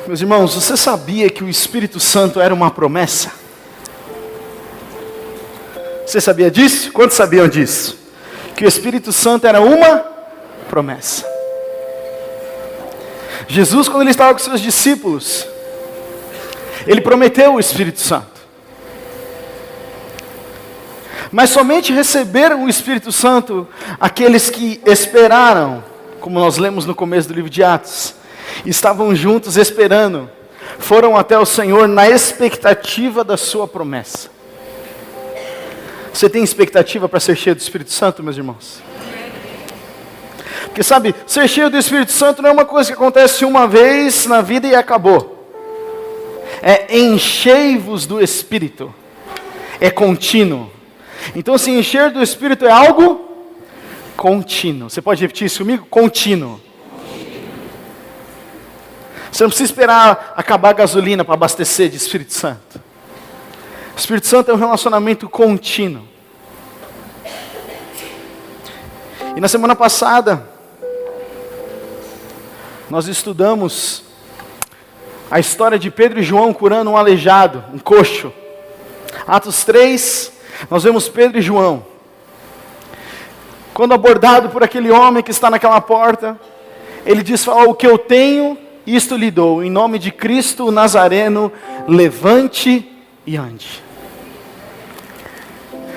Meus irmãos, você sabia que o Espírito Santo era uma promessa? Você sabia disso? Quantos sabiam disso? Que o Espírito Santo era uma promessa. Jesus, quando ele estava com seus discípulos, ele prometeu o Espírito Santo. Mas somente receberam o Espírito Santo aqueles que esperaram, como nós lemos no começo do livro de Atos. Estavam juntos esperando, foram até o Senhor na expectativa da sua promessa. Você tem expectativa para ser cheio do Espírito Santo, meus irmãos? Porque sabe, ser cheio do Espírito Santo não é uma coisa que acontece uma vez na vida e acabou. É enchei-vos do Espírito, é contínuo. Então se encher do Espírito é algo contínuo. Você pode repetir isso comigo? Contínuo. Você não precisa esperar acabar a gasolina para abastecer de Espírito Santo. O Espírito Santo é um relacionamento contínuo. E na semana passada, nós estudamos a história de Pedro e João curando um aleijado, um coxo. Atos 3, nós vemos Pedro e João. Quando abordado por aquele homem que está naquela porta, ele diz: o que eu tenho, isto lhe dou, em nome de Cristo o Nazareno, levante e ande.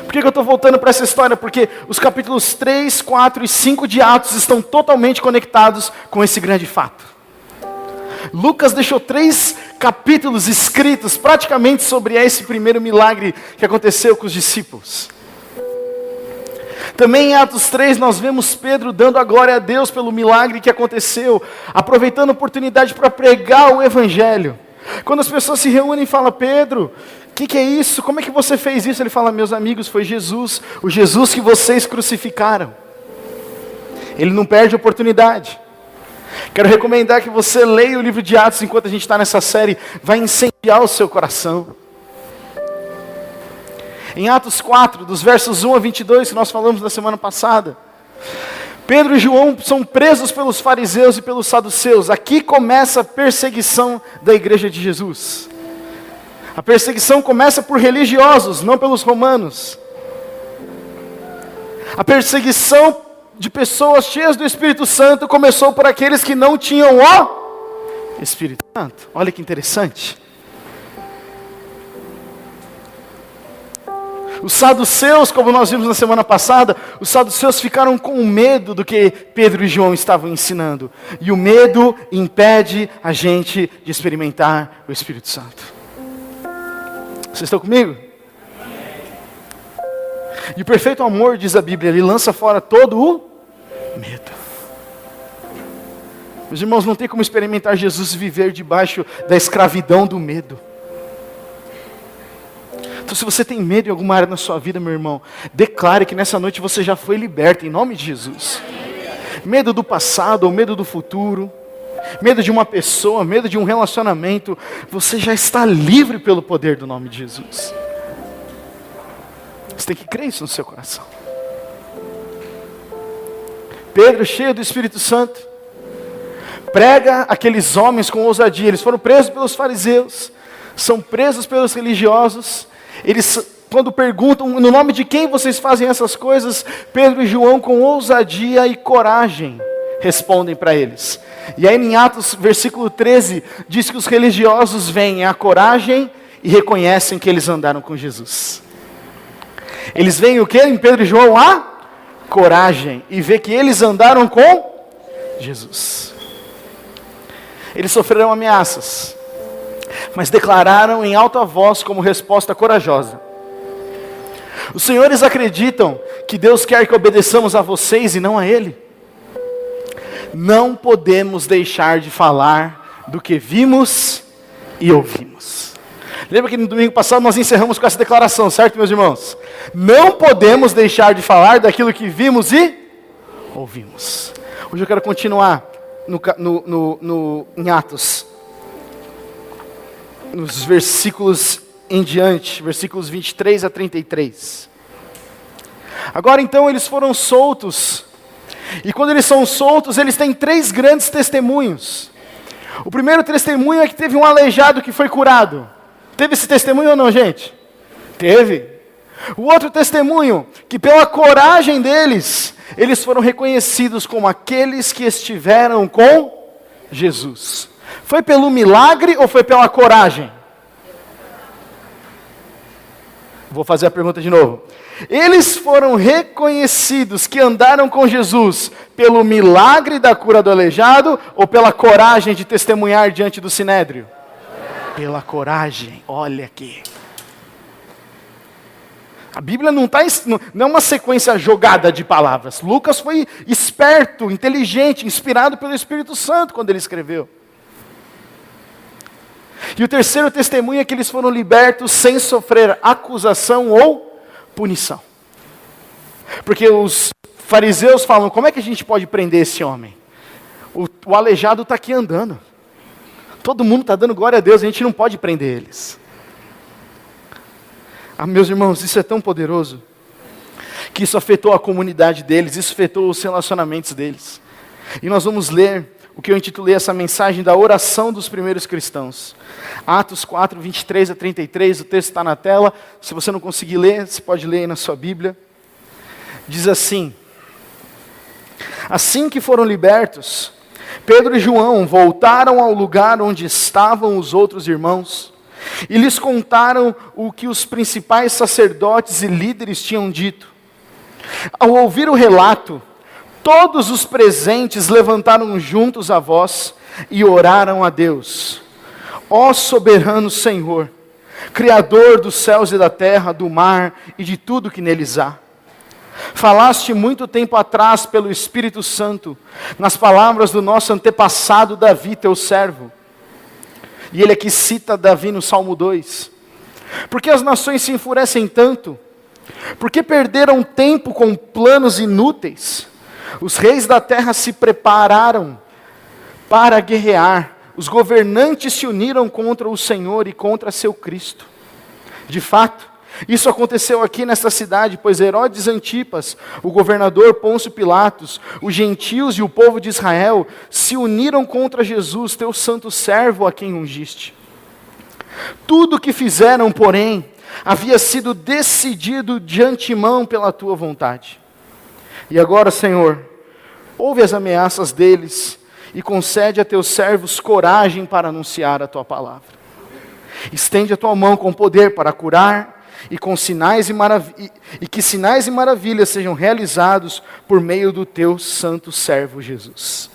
Por que eu estou voltando para essa história? Porque os capítulos 3, 4 e 5 de Atos estão totalmente conectados com esse grande fato. Lucas deixou 3 capítulos escritos praticamente sobre esse primeiro milagre que aconteceu com os discípulos. Também em Atos 3 nós vemos Pedro dando a glória a Deus pelo milagre que aconteceu, aproveitando a oportunidade para pregar o Evangelho. Quando as pessoas se reúnem e falam: Pedro, o que é isso? Como é que você fez isso? Ele fala: meus amigos, foi Jesus, o Jesus que vocês crucificaram. Ele não perde a oportunidade. Quero recomendar que você leia o livro de Atos enquanto a gente está nessa série, vai incendiar o seu coração. Em Atos 4, dos versos 1 a 22, que nós falamos na semana passada, Pedro e João são presos pelos fariseus e pelos saduceus. Aqui começa a perseguição da igreja de Jesus. A perseguição começa por religiosos, não pelos romanos. A perseguição de pessoas cheias do Espírito Santo começou por aqueles que não tinham o Espírito Santo. Olha que interessante. Os saduceus, como nós vimos na semana passada, os saduceus ficaram com medo do que Pedro e João estavam ensinando. E o medo impede a gente de experimentar o Espírito Santo. Vocês estão comigo? E o perfeito amor, diz a Bíblia, ele lança fora todo o medo. Meus irmãos, não tem como experimentar Jesus e viver debaixo da escravidão do medo. Então, se você tem medo em alguma área na sua vida, meu irmão, declare que nessa noite você já foi liberto, em nome de Jesus. Medo do passado ou medo do futuro, medo de uma pessoa, medo de um relacionamento, você já está livre pelo poder do nome de Jesus. Você tem que crer isso no seu coração. Pedro, cheio do Espírito Santo, prega aqueles homens com ousadia. Eles foram presos pelos fariseus, são presos pelos religiosos. Eles, quando perguntam, no nome de quem vocês fazem essas coisas, Pedro e João, com ousadia e coragem, respondem para eles. E aí em Atos, versículo 13, diz que os religiosos veem a coragem e reconhecem que eles andaram com Jesus. Eles veem o que em Pedro e João? A coragem. E vê que eles andaram com Jesus. Eles sofreram ameaças, mas declararam em alta voz como resposta corajosa: os senhores acreditam que Deus quer que obedeçamos a vocês e não a Ele? Não podemos deixar de falar do que vimos e ouvimos. Lembra que no domingo passado nós encerramos com essa declaração, certo, meus irmãos? Não podemos deixar de falar daquilo que vimos e ouvimos. Hoje eu quero continuar em Atos, nos versículos em diante, versículos 23 a 33. Agora então eles foram soltos, e quando eles são soltos, eles têm 3 grandes testemunhos. O primeiro testemunho é que teve um aleijado que foi curado. Teve esse testemunho ou não, gente? Teve. O outro testemunho, que pela coragem deles, eles foram reconhecidos como aqueles que estiveram com Jesus. Foi pelo milagre ou foi pela coragem? Vou fazer a pergunta de novo. Eles foram reconhecidos que andaram com Jesus pelo milagre da cura do aleijado ou pela coragem de testemunhar diante do sinédrio? Pela coragem, olha aqui. A Bíblia não é uma sequência jogada de palavras. Lucas foi esperto, inteligente, inspirado pelo Espírito Santo quando ele escreveu. E o terceiro testemunho é que eles foram libertos sem sofrer acusação ou punição. Porque os fariseus falam, como é que a gente pode prender esse homem? O aleijado está aqui andando. Todo mundo está dando glória a Deus, a gente não pode prender eles. Meus irmãos, isso é tão poderoso, que isso afetou a comunidade deles, isso afetou os relacionamentos deles. E nós vamos ler o que eu intitulei essa mensagem da oração dos primeiros cristãos. Atos 4, 23 a 33, o texto está na tela. Se você não conseguir ler, você pode ler aí na sua Bíblia. Diz assim: assim que foram libertos, Pedro e João voltaram ao lugar onde estavam os outros irmãos e lhes contaram o que os principais sacerdotes e líderes tinham dito. Ao ouvir o relato, todos os presentes levantaram juntos a voz e oraram a Deus. Ó soberano Senhor, Criador dos céus e da terra, do mar e de tudo que neles há. Falaste muito tempo atrás pelo Espírito Santo, nas palavras do nosso antepassado Davi, teu servo. E ele aqui cita Davi no Salmo 2. Por que as nações se enfurecem tanto? Por que perderam tempo com planos inúteis? Os reis da terra se prepararam para guerrear. Os governantes se uniram contra o Senhor e contra seu Cristo. De fato, isso aconteceu aqui nesta cidade, pois Herodes Antipas, o governador Pôncio Pilatos, os gentios e o povo de Israel se uniram contra Jesus, teu santo servo a quem ungiste. Tudo o que fizeram, porém, havia sido decidido de antemão pela tua vontade. E agora, Senhor, ouve as ameaças deles e concede a teus servos coragem para anunciar a tua palavra. Estende a tua mão com poder para curar e com sinais e que sinais e maravilhas sejam realizados por meio do teu santo servo Jesus.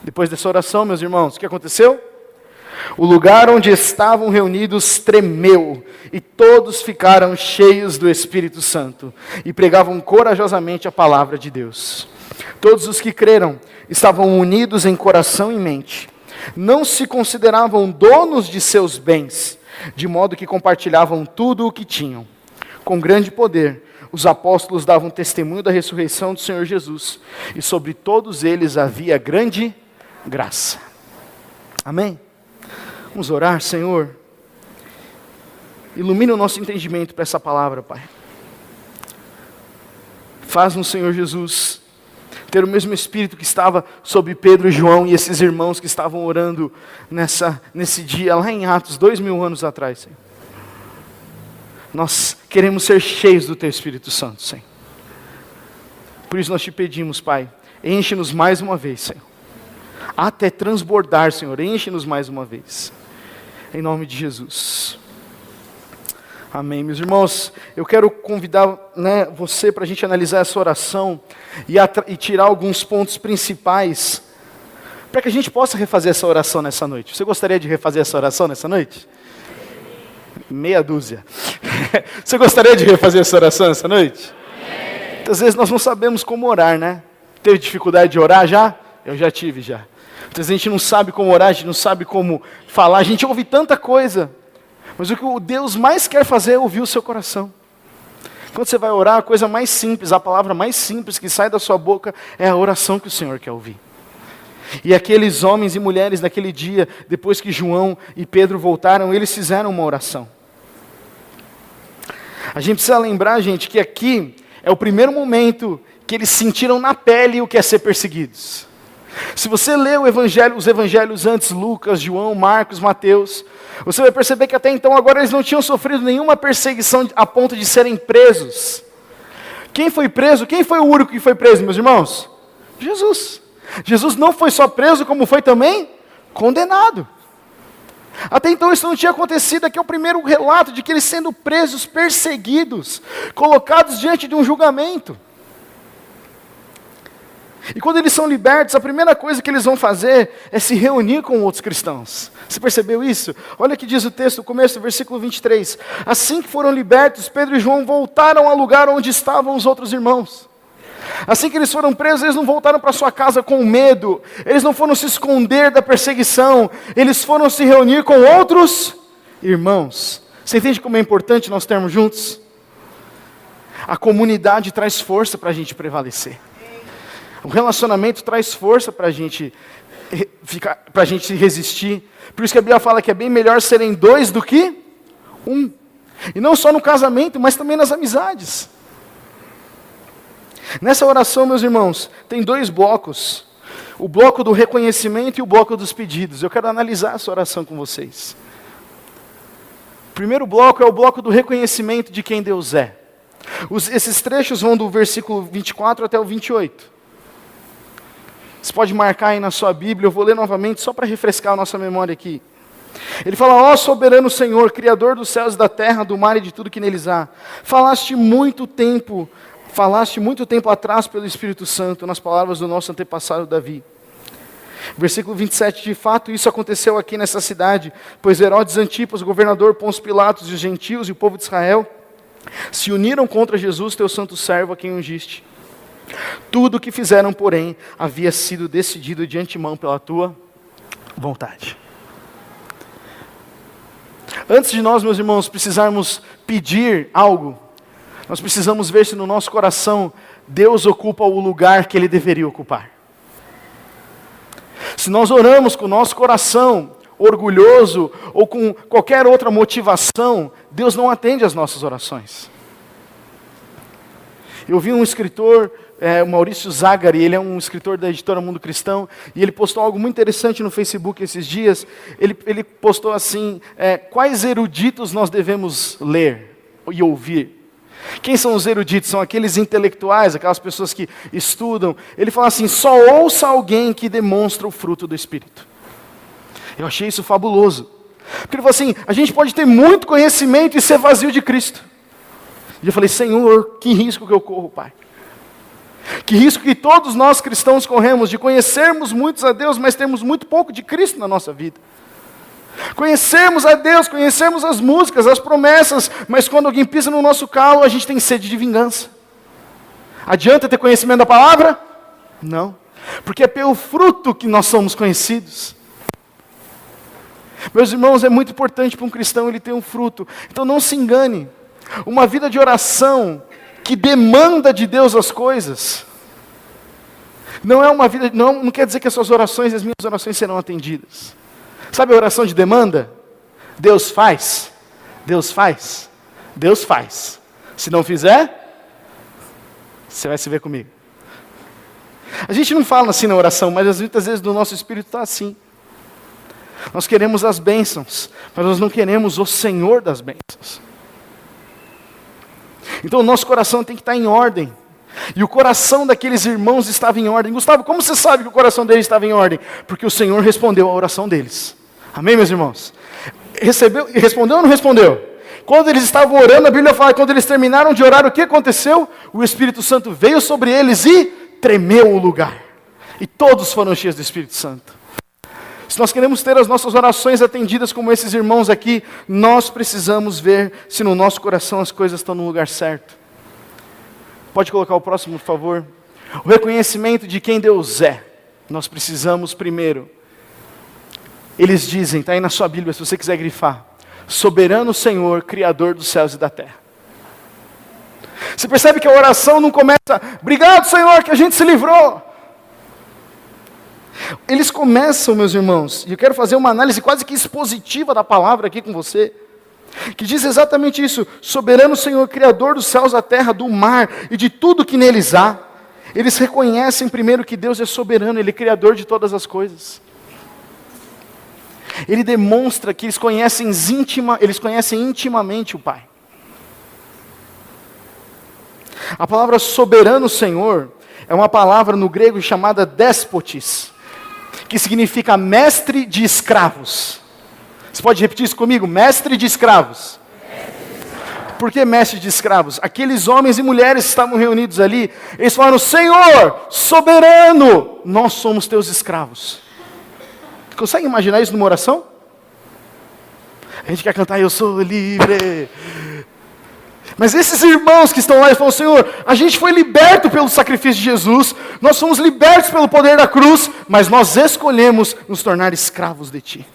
Depois dessa oração, meus irmãos, o que aconteceu? O lugar onde estavam reunidos tremeu, e todos ficaram cheios do Espírito Santo, e pregavam corajosamente a palavra de Deus. Todos os que creram estavam unidos em coração e mente. Não se consideravam donos de seus bens, de modo que compartilhavam tudo o que tinham. Com grande poder, os apóstolos davam testemunho da ressurreição do Senhor Jesus, e sobre todos eles havia grande graça. Amém? Vamos orar, Senhor. Ilumina o nosso entendimento para essa palavra, Pai. Faz-nos, Senhor Jesus, ter o mesmo Espírito que estava sobre Pedro e João e esses irmãos que estavam orando nesse dia, lá em Atos, 2000 anos atrás, Senhor. Nós queremos ser cheios do Teu Espírito Santo, Senhor. Por isso nós te pedimos, Pai, enche-nos mais uma vez, Senhor. Até transbordar, Senhor, enche-nos mais uma vez. Em nome de Jesus. Amém. Meus irmãos, eu quero convidar você para a gente analisar essa oração e tirar alguns pontos principais para que a gente possa refazer essa oração nessa noite. Você gostaria de refazer essa oração nessa noite? Meia dúzia. Você gostaria de refazer essa oração nessa noite? Muitas vezes nós não sabemos como orar, né? Teve dificuldade de orar já? Eu já tive já. Muitas vezes a gente não sabe como orar, a gente não sabe como falar, a gente ouve tanta coisa. Mas o que o Deus mais quer fazer é ouvir o seu coração. Quando você vai orar, a coisa mais simples, a palavra mais simples que sai da sua boca é a oração que o Senhor quer ouvir. E aqueles homens e mulheres naquele dia, depois que João e Pedro voltaram, eles fizeram uma oração. A gente precisa lembrar, gente, que aqui é o primeiro momento que eles sentiram na pele o que é ser perseguidos. Se você lê os evangelhos antes, Lucas, João, Marcos, Mateus, você vai perceber que até então agora eles não tinham sofrido nenhuma perseguição a ponto de serem presos. Quem foi preso? Quem foi o único que foi preso, meus irmãos? Jesus. Jesus não foi só preso, como foi também condenado. Até então isso não tinha acontecido. Aqui é o primeiro relato de que eles sendo presos, perseguidos, colocados diante de um julgamento. E quando eles são libertos, a primeira coisa que eles vão fazer é se reunir com outros cristãos. Você percebeu isso? Olha o que diz o texto, o começo do versículo 23. Assim que foram libertos, Pedro e João voltaram ao lugar onde estavam os outros irmãos. Assim que eles foram presos, eles não voltaram para sua casa com medo. Eles não foram se esconder da perseguição. Eles foram se reunir com outros irmãos. Você entende como é importante nós termos juntos? A comunidade traz força para a gente prevalecer. O relacionamento traz força para a gente resistir. Por isso que a Bíblia fala que é bem melhor serem dois do que um. E não só no casamento, mas também nas amizades. Nessa oração, meus irmãos, tem dois blocos. O bloco do reconhecimento e o bloco dos pedidos. Eu quero analisar essa oração com vocês. O primeiro bloco é o bloco do reconhecimento de quem Deus é. Esses trechos vão do versículo 24 até o 28. Você pode marcar aí na sua Bíblia, eu vou ler novamente só para refrescar a nossa memória aqui. Ele fala: ó soberano Senhor, Criador dos céus e da terra, do mar e de tudo que neles há, falaste muito tempo atrás pelo Espírito Santo, nas palavras do nosso antepassado Davi. Versículo 27, de fato isso aconteceu aqui nessa cidade, pois Herodes Antipas, o governador Pôncio Pilatos, e os gentios e o povo de Israel se uniram contra Jesus, teu santo servo, a quem ungiste. Tudo o que fizeram, porém, havia sido decidido de antemão pela tua vontade. Antes de nós, meus irmãos, precisarmos pedir algo, nós precisamos ver se no nosso coração Deus ocupa o lugar que Ele deveria ocupar. Se nós oramos com o nosso coração orgulhoso ou com qualquer outra motivação, Deus não atende às nossas orações. Eu vi um escritor, o Maurício Zagari, ele é um escritor da editora Mundo Cristão, e ele postou algo muito interessante no Facebook esses dias. Ele postou assim, quais eruditos nós devemos ler e ouvir? Quem são os eruditos? São aqueles intelectuais, aquelas pessoas que estudam. Ele fala assim: só ouça alguém que demonstra o fruto do Espírito. Eu achei isso fabuloso. Porque ele falou assim: a gente pode ter muito conhecimento e ser vazio de Cristo. E eu falei: Senhor, que risco que eu corro, Pai. Que risco que todos nós cristãos corremos de conhecermos muitos a Deus, mas termos muito pouco de Cristo na nossa vida. Conhecemos a Deus, conhecemos as músicas, as promessas, mas quando alguém pisa no nosso calo, a gente tem sede de vingança. Adianta ter conhecimento da palavra? Não. Porque é pelo fruto que nós somos conhecidos. Meus irmãos, é muito importante para um cristão ele ter um fruto. Então não se engane. Uma vida de oração que demanda de Deus as coisas, não é uma vida, não quer dizer que as suas orações e as minhas orações serão atendidas. Sabe a oração de demanda? Deus faz, Deus faz, Deus faz. Se não fizer, você vai se ver comigo. A gente não fala assim na oração, mas muitas vezes no nosso espírito está assim. Nós queremos as bênçãos, mas nós não queremos o Senhor das bênçãos. Então o nosso coração tem que estar em ordem. E o coração daqueles irmãos estava em ordem. Gustavo, como você sabe que o coração deles estava em ordem? Porque o Senhor respondeu a oração deles. Amém, meus irmãos? Respondeu ou não respondeu? Quando eles estavam orando, a Bíblia fala que quando eles terminaram de orar, o que aconteceu? O Espírito Santo veio sobre eles e tremeu o lugar. E todos foram cheios do Espírito Santo. Se nós queremos ter as nossas orações atendidas como esses irmãos aqui, nós precisamos ver se no nosso coração as coisas estão no lugar certo. Pode colocar o próximo, por favor. O reconhecimento de quem Deus é. Nós precisamos primeiro. Eles dizem, está aí na sua Bíblia, se você quiser grifar: soberano Senhor, Criador dos céus e da terra. Você percebe que a oração não começa: obrigado Senhor que a gente se livrou. Eles começam, meus irmãos, e eu quero fazer uma análise quase que expositiva da palavra aqui com você, que diz exatamente isso: soberano Senhor, Criador dos céus, da terra, do mar e de tudo que neles há. Eles reconhecem primeiro que Deus é soberano, Ele é criador de todas as coisas. Ele demonstra que eles conhecem intimamente o Pai. A palavra soberano Senhor é uma palavra no grego chamada despotis, que significa mestre de escravos. Você pode repetir isso comigo? Mestre de escravos. Por que mestre de escravos? Aqueles homens e mulheres que estavam reunidos ali, eles falaram: Senhor, soberano, nós somos teus escravos. Consegue imaginar isso numa oração? A gente quer cantar: eu sou livre. Mas esses irmãos que estão lá e falam: Senhor, a gente foi liberto pelo sacrifício de Jesus, nós fomos libertos pelo poder da cruz, mas nós escolhemos nos tornar escravos de Ti.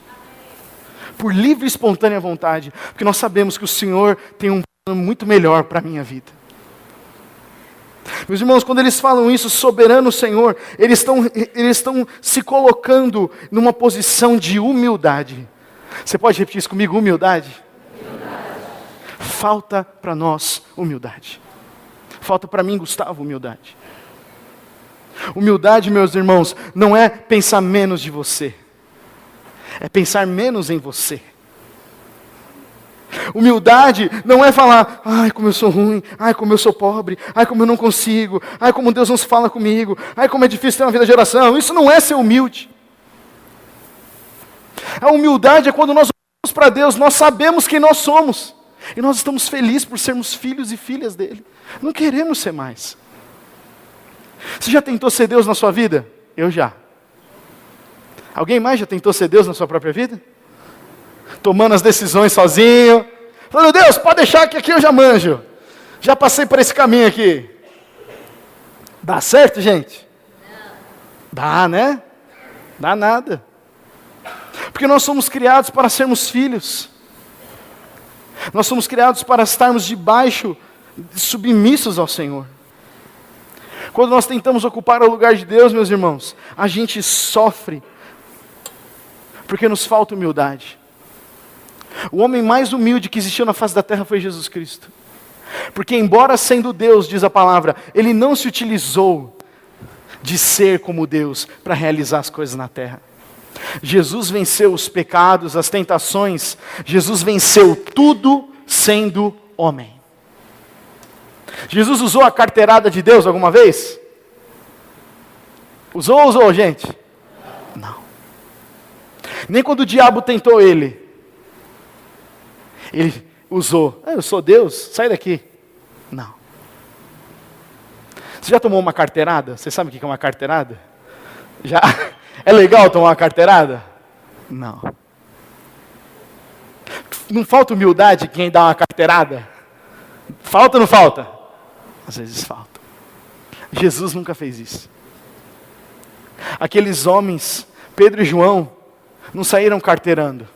Por livre e espontânea vontade, porque nós sabemos que o Senhor tem um plano muito melhor para a minha vida. Meus irmãos, quando eles falam isso, soberano Senhor, eles estão se colocando numa posição de humildade. Você pode repetir isso comigo? Humildade? Falta para nós humildade. Falta para mim, Gustavo, humildade. Humildade, meus irmãos, não é pensar menos de você. É pensar menos em você. Humildade não é falar: ai, como eu sou ruim, ai, como eu sou pobre, ai, como eu não consigo, ai, como Deus não se fala comigo, ai, como é difícil ter uma vida de oração. Isso não é ser humilde. A humildade é quando nós olhamos para Deus, nós sabemos quem nós somos. E nós estamos felizes por sermos filhos e filhas dele. Não queremos ser mais. Você já tentou ser Deus na sua vida? Eu já. Alguém mais já tentou ser Deus na sua própria vida? Tomando as decisões sozinho. Falando: Deus, pode deixar que aqui eu já manjo. Já passei por esse caminho aqui. Dá certo, gente? Dá, né? Dá nada. Porque nós somos criados para sermos filhos. Nós somos criados para estarmos debaixo, submissos ao Senhor. Quando nós tentamos ocupar o lugar de Deus, meus irmãos, a gente sofre, porque nos falta humildade. O homem mais humilde que existiu na face da terra foi Jesus Cristo. Porque embora sendo Deus, diz a palavra, Ele não se utilizou de ser como Deus para realizar as coisas na terra. Jesus venceu os pecados, as tentações. Jesus venceu tudo sendo homem. Jesus usou a carteirada de Deus alguma vez? Usou, gente? Não. Nem quando o diabo tentou ele usou: eu sou Deus, sai daqui. Não. Você já tomou uma carteirada? Você sabe o que é uma carteirada? Já? É legal tomar uma carteirada? Não. Não falta humildade quem dá uma carteirada? Falta ou não falta? Às vezes falta. Jesus nunca fez isso. Aqueles homens, Pedro e João, não saíram carteirando.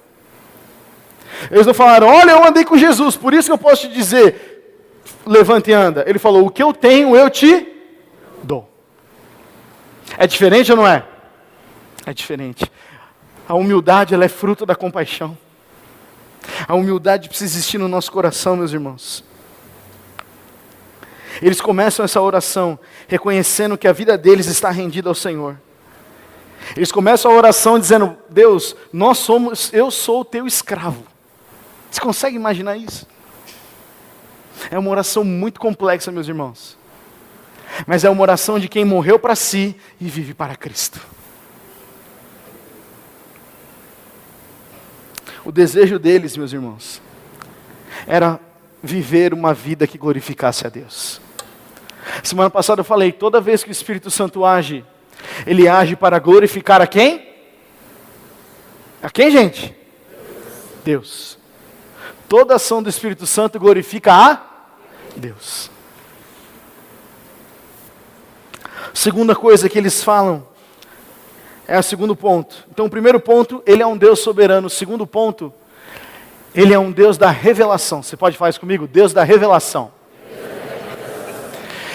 Eles não falaram: olha, eu andei com Jesus, por isso que eu posso te dizer, levanta e anda. Ele falou: o que eu tenho, eu te dou. É diferente ou não é? É diferente. A humildade, ela é fruto da compaixão. A humildade precisa existir no nosso coração, meus irmãos. Eles começam essa oração reconhecendo que a vida deles está rendida ao Senhor. Eles começam a oração dizendo: Deus, eu sou o teu escravo. Você consegue imaginar isso? É uma oração muito complexa, meus irmãos. Mas é uma oração de quem morreu para si e vive para Cristo. O desejo deles, meus irmãos, era viver uma vida que glorificasse a Deus. Semana passada eu falei: toda vez que o Espírito Santo age, ele age para glorificar a quem? A quem, gente? Deus. Toda ação do Espírito Santo glorifica a Deus. Segunda coisa que eles falam é o segundo ponto. Então, o primeiro ponto, Ele é um Deus soberano. O segundo ponto, Ele é um Deus da revelação. Você pode falar isso comigo? Deus da revelação.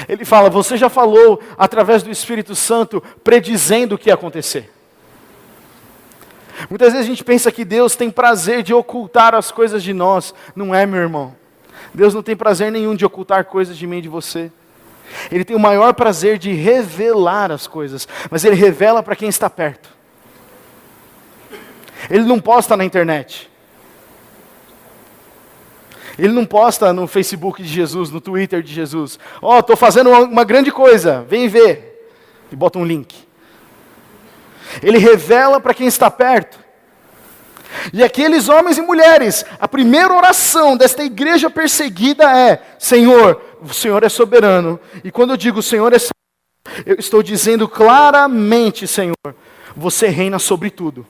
Ele fala: você já falou através do Espírito Santo, predizendo o que ia acontecer. Muitas vezes a gente pensa que Deus tem prazer de ocultar as coisas de nós. Não é, meu irmão. Deus não tem prazer nenhum de ocultar coisas de mim e de você. Ele tem o maior prazer de revelar as coisas, mas Ele revela para quem está perto. Ele não posta na internet. Ele não posta no Facebook de Jesus, no Twitter de Jesus. Ó, estou fazendo uma grande coisa, vem ver. E bota um link. Ele revela para quem está perto. E aqueles homens e mulheres, a primeira oração desta igreja perseguida é: Senhor, o Senhor é soberano. E quando eu digo o Senhor é soberano, eu estou dizendo claramente, Senhor, você reina sobre tudo.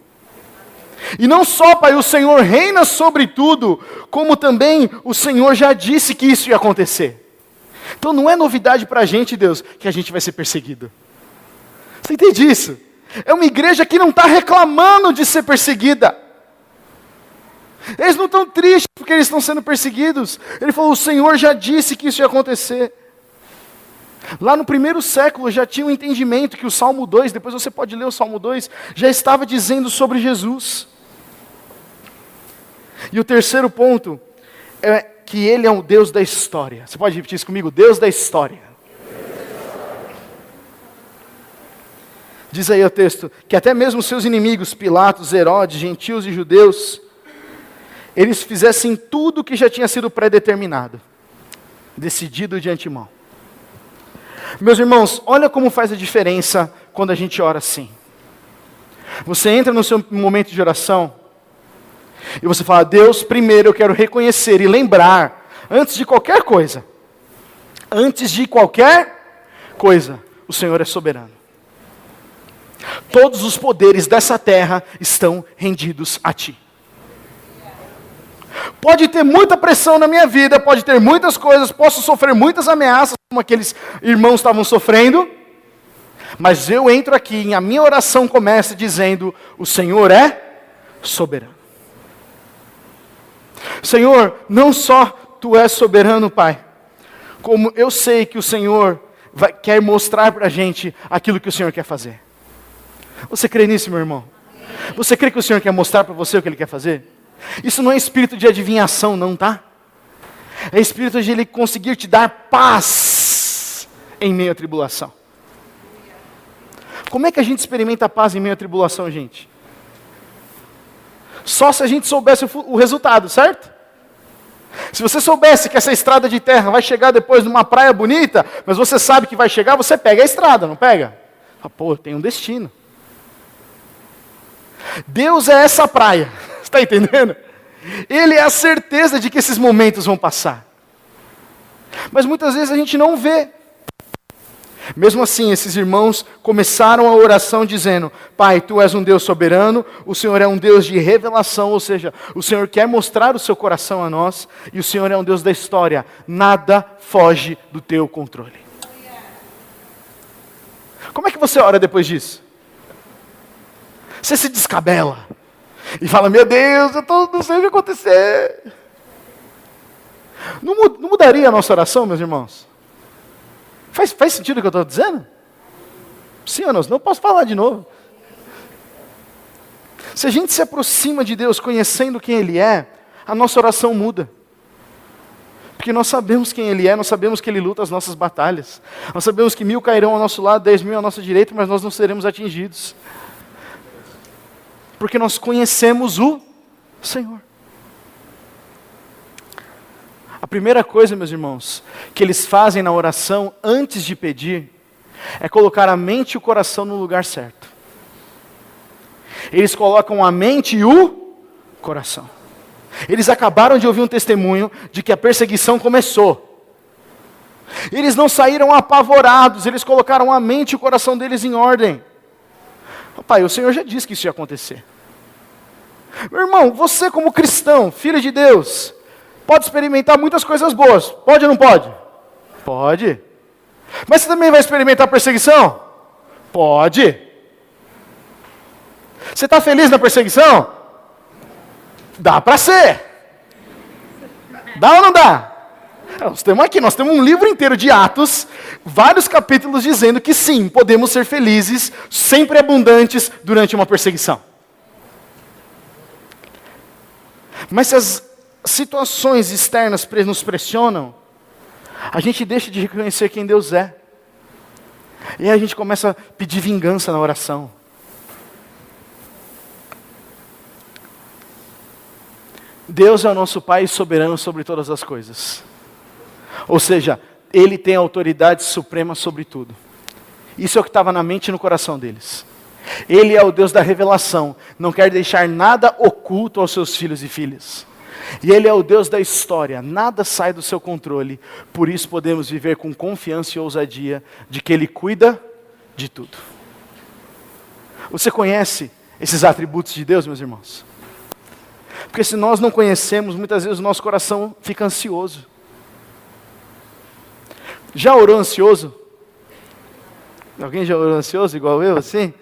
E não só, Pai, o Senhor reina sobre tudo, como também o Senhor já disse que isso ia acontecer. Então não é novidade para a gente, Deus, que a gente vai ser perseguido. Você entende isso? É uma igreja que não está reclamando de ser perseguida. Eles não estão tristes porque eles estão sendo perseguidos. Ele falou, o Senhor já disse que isso ia acontecer. Lá no primeiro século já tinha um entendimento que o Salmo 2, depois você pode ler o Salmo 2, já estava dizendo sobre Jesus. E o terceiro ponto é que Ele é um Deus da história. Você pode repetir isso comigo? Deus da história. Diz aí o texto, que até mesmo seus inimigos, Pilatos, Herodes, gentios e judeus, eles fizessem tudo o que já tinha sido pré-determinado, decidido de antemão. Meus irmãos, olha como faz a diferença quando a gente ora assim. Você entra no seu momento de oração e você fala, Deus, primeiro eu quero reconhecer e lembrar, antes de qualquer coisa, o Senhor é soberano. Todos os poderes dessa terra estão rendidos a Ti. Pode ter muita pressão na minha vida, pode ter muitas coisas, posso sofrer muitas ameaças, como aqueles irmãos estavam sofrendo, mas eu entro aqui e a minha oração começa dizendo, o Senhor é soberano. Senhor, não só Tu és soberano, Pai, como eu sei que o Senhor quer mostrar para a gente aquilo que o Senhor quer fazer. Você crê nisso, meu irmão? Você crê que o Senhor quer mostrar para você o que Ele quer fazer? Isso não é espírito de adivinhação, não, tá? É espírito de Ele conseguir te dar paz em meio à tribulação. Como é que a gente experimenta a paz em meio à tribulação, gente? Só se a gente soubesse o resultado, certo? Se você soubesse que essa estrada de terra vai chegar depois numa praia bonita, mas você sabe que vai chegar, você pega a estrada, não pega? Pô, tem um destino. Deus é essa praia, está entendendo? Ele é a certeza de que esses momentos vão passar. Mas muitas vezes a gente não vê. Mesmo assim, esses irmãos começaram a oração dizendo, Pai, Tu és um Deus soberano, o Senhor é um Deus de revelação, ou seja, o Senhor quer mostrar o Seu coração a nós, e o Senhor é um Deus da história, nada foge do Teu controle. Como é que você ora depois disso? Você se descabela e fala, meu Deus, não sei o que acontecer. Não mudaria a nossa oração, meus irmãos? Faz sentido o que eu estou dizendo? Sim ou não? Não posso falar de novo. Se a gente se aproxima de Deus conhecendo quem Ele é, a nossa oração muda. Porque nós sabemos quem Ele é, nós sabemos que Ele luta as nossas batalhas. Nós sabemos que 1000 cairão ao nosso lado, 10.000 à nossa direita, mas nós não seremos atingidos. Porque nós conhecemos o Senhor. A primeira coisa, meus irmãos, que eles fazem na oração antes de pedir, é colocar a mente e o coração no lugar certo. Eles colocam a mente e o coração. Eles acabaram de ouvir um testemunho de que a perseguição começou. Eles não saíram apavorados, eles colocaram a mente e o coração deles em ordem. Pai, o Senhor já disse que isso ia acontecer. Meu irmão, você como cristão, filho de Deus, pode experimentar muitas coisas boas. Pode ou não pode? Pode. Mas você também vai experimentar perseguição? Pode. Você está feliz na perseguição? Dá para ser. Dá ou não dá? Nós temos um livro inteiro de Atos, vários capítulos dizendo que sim, podemos ser felizes, sempre abundantes durante uma perseguição. Mas se as situações externas nos pressionam, A gente deixa de reconhecer quem Deus é. E aí a gente começa a pedir vingança na oração. Deus é o nosso Pai soberano sobre todas as coisas. Ou seja, Ele tem autoridade suprema sobre tudo. Isso é o que estava na mente e no coração deles. Ele é o Deus da revelação, não quer deixar nada oculto aos seus filhos e filhas. E Ele é o Deus da história, nada sai do seu controle, por isso podemos viver com confiança e ousadia de que Ele cuida de tudo. Você conhece esses atributos de Deus, meus irmãos? Porque se nós não conhecemos, muitas vezes o nosso coração fica ansioso. Já orou ansioso? Alguém já orou ansioso igual eu, assim?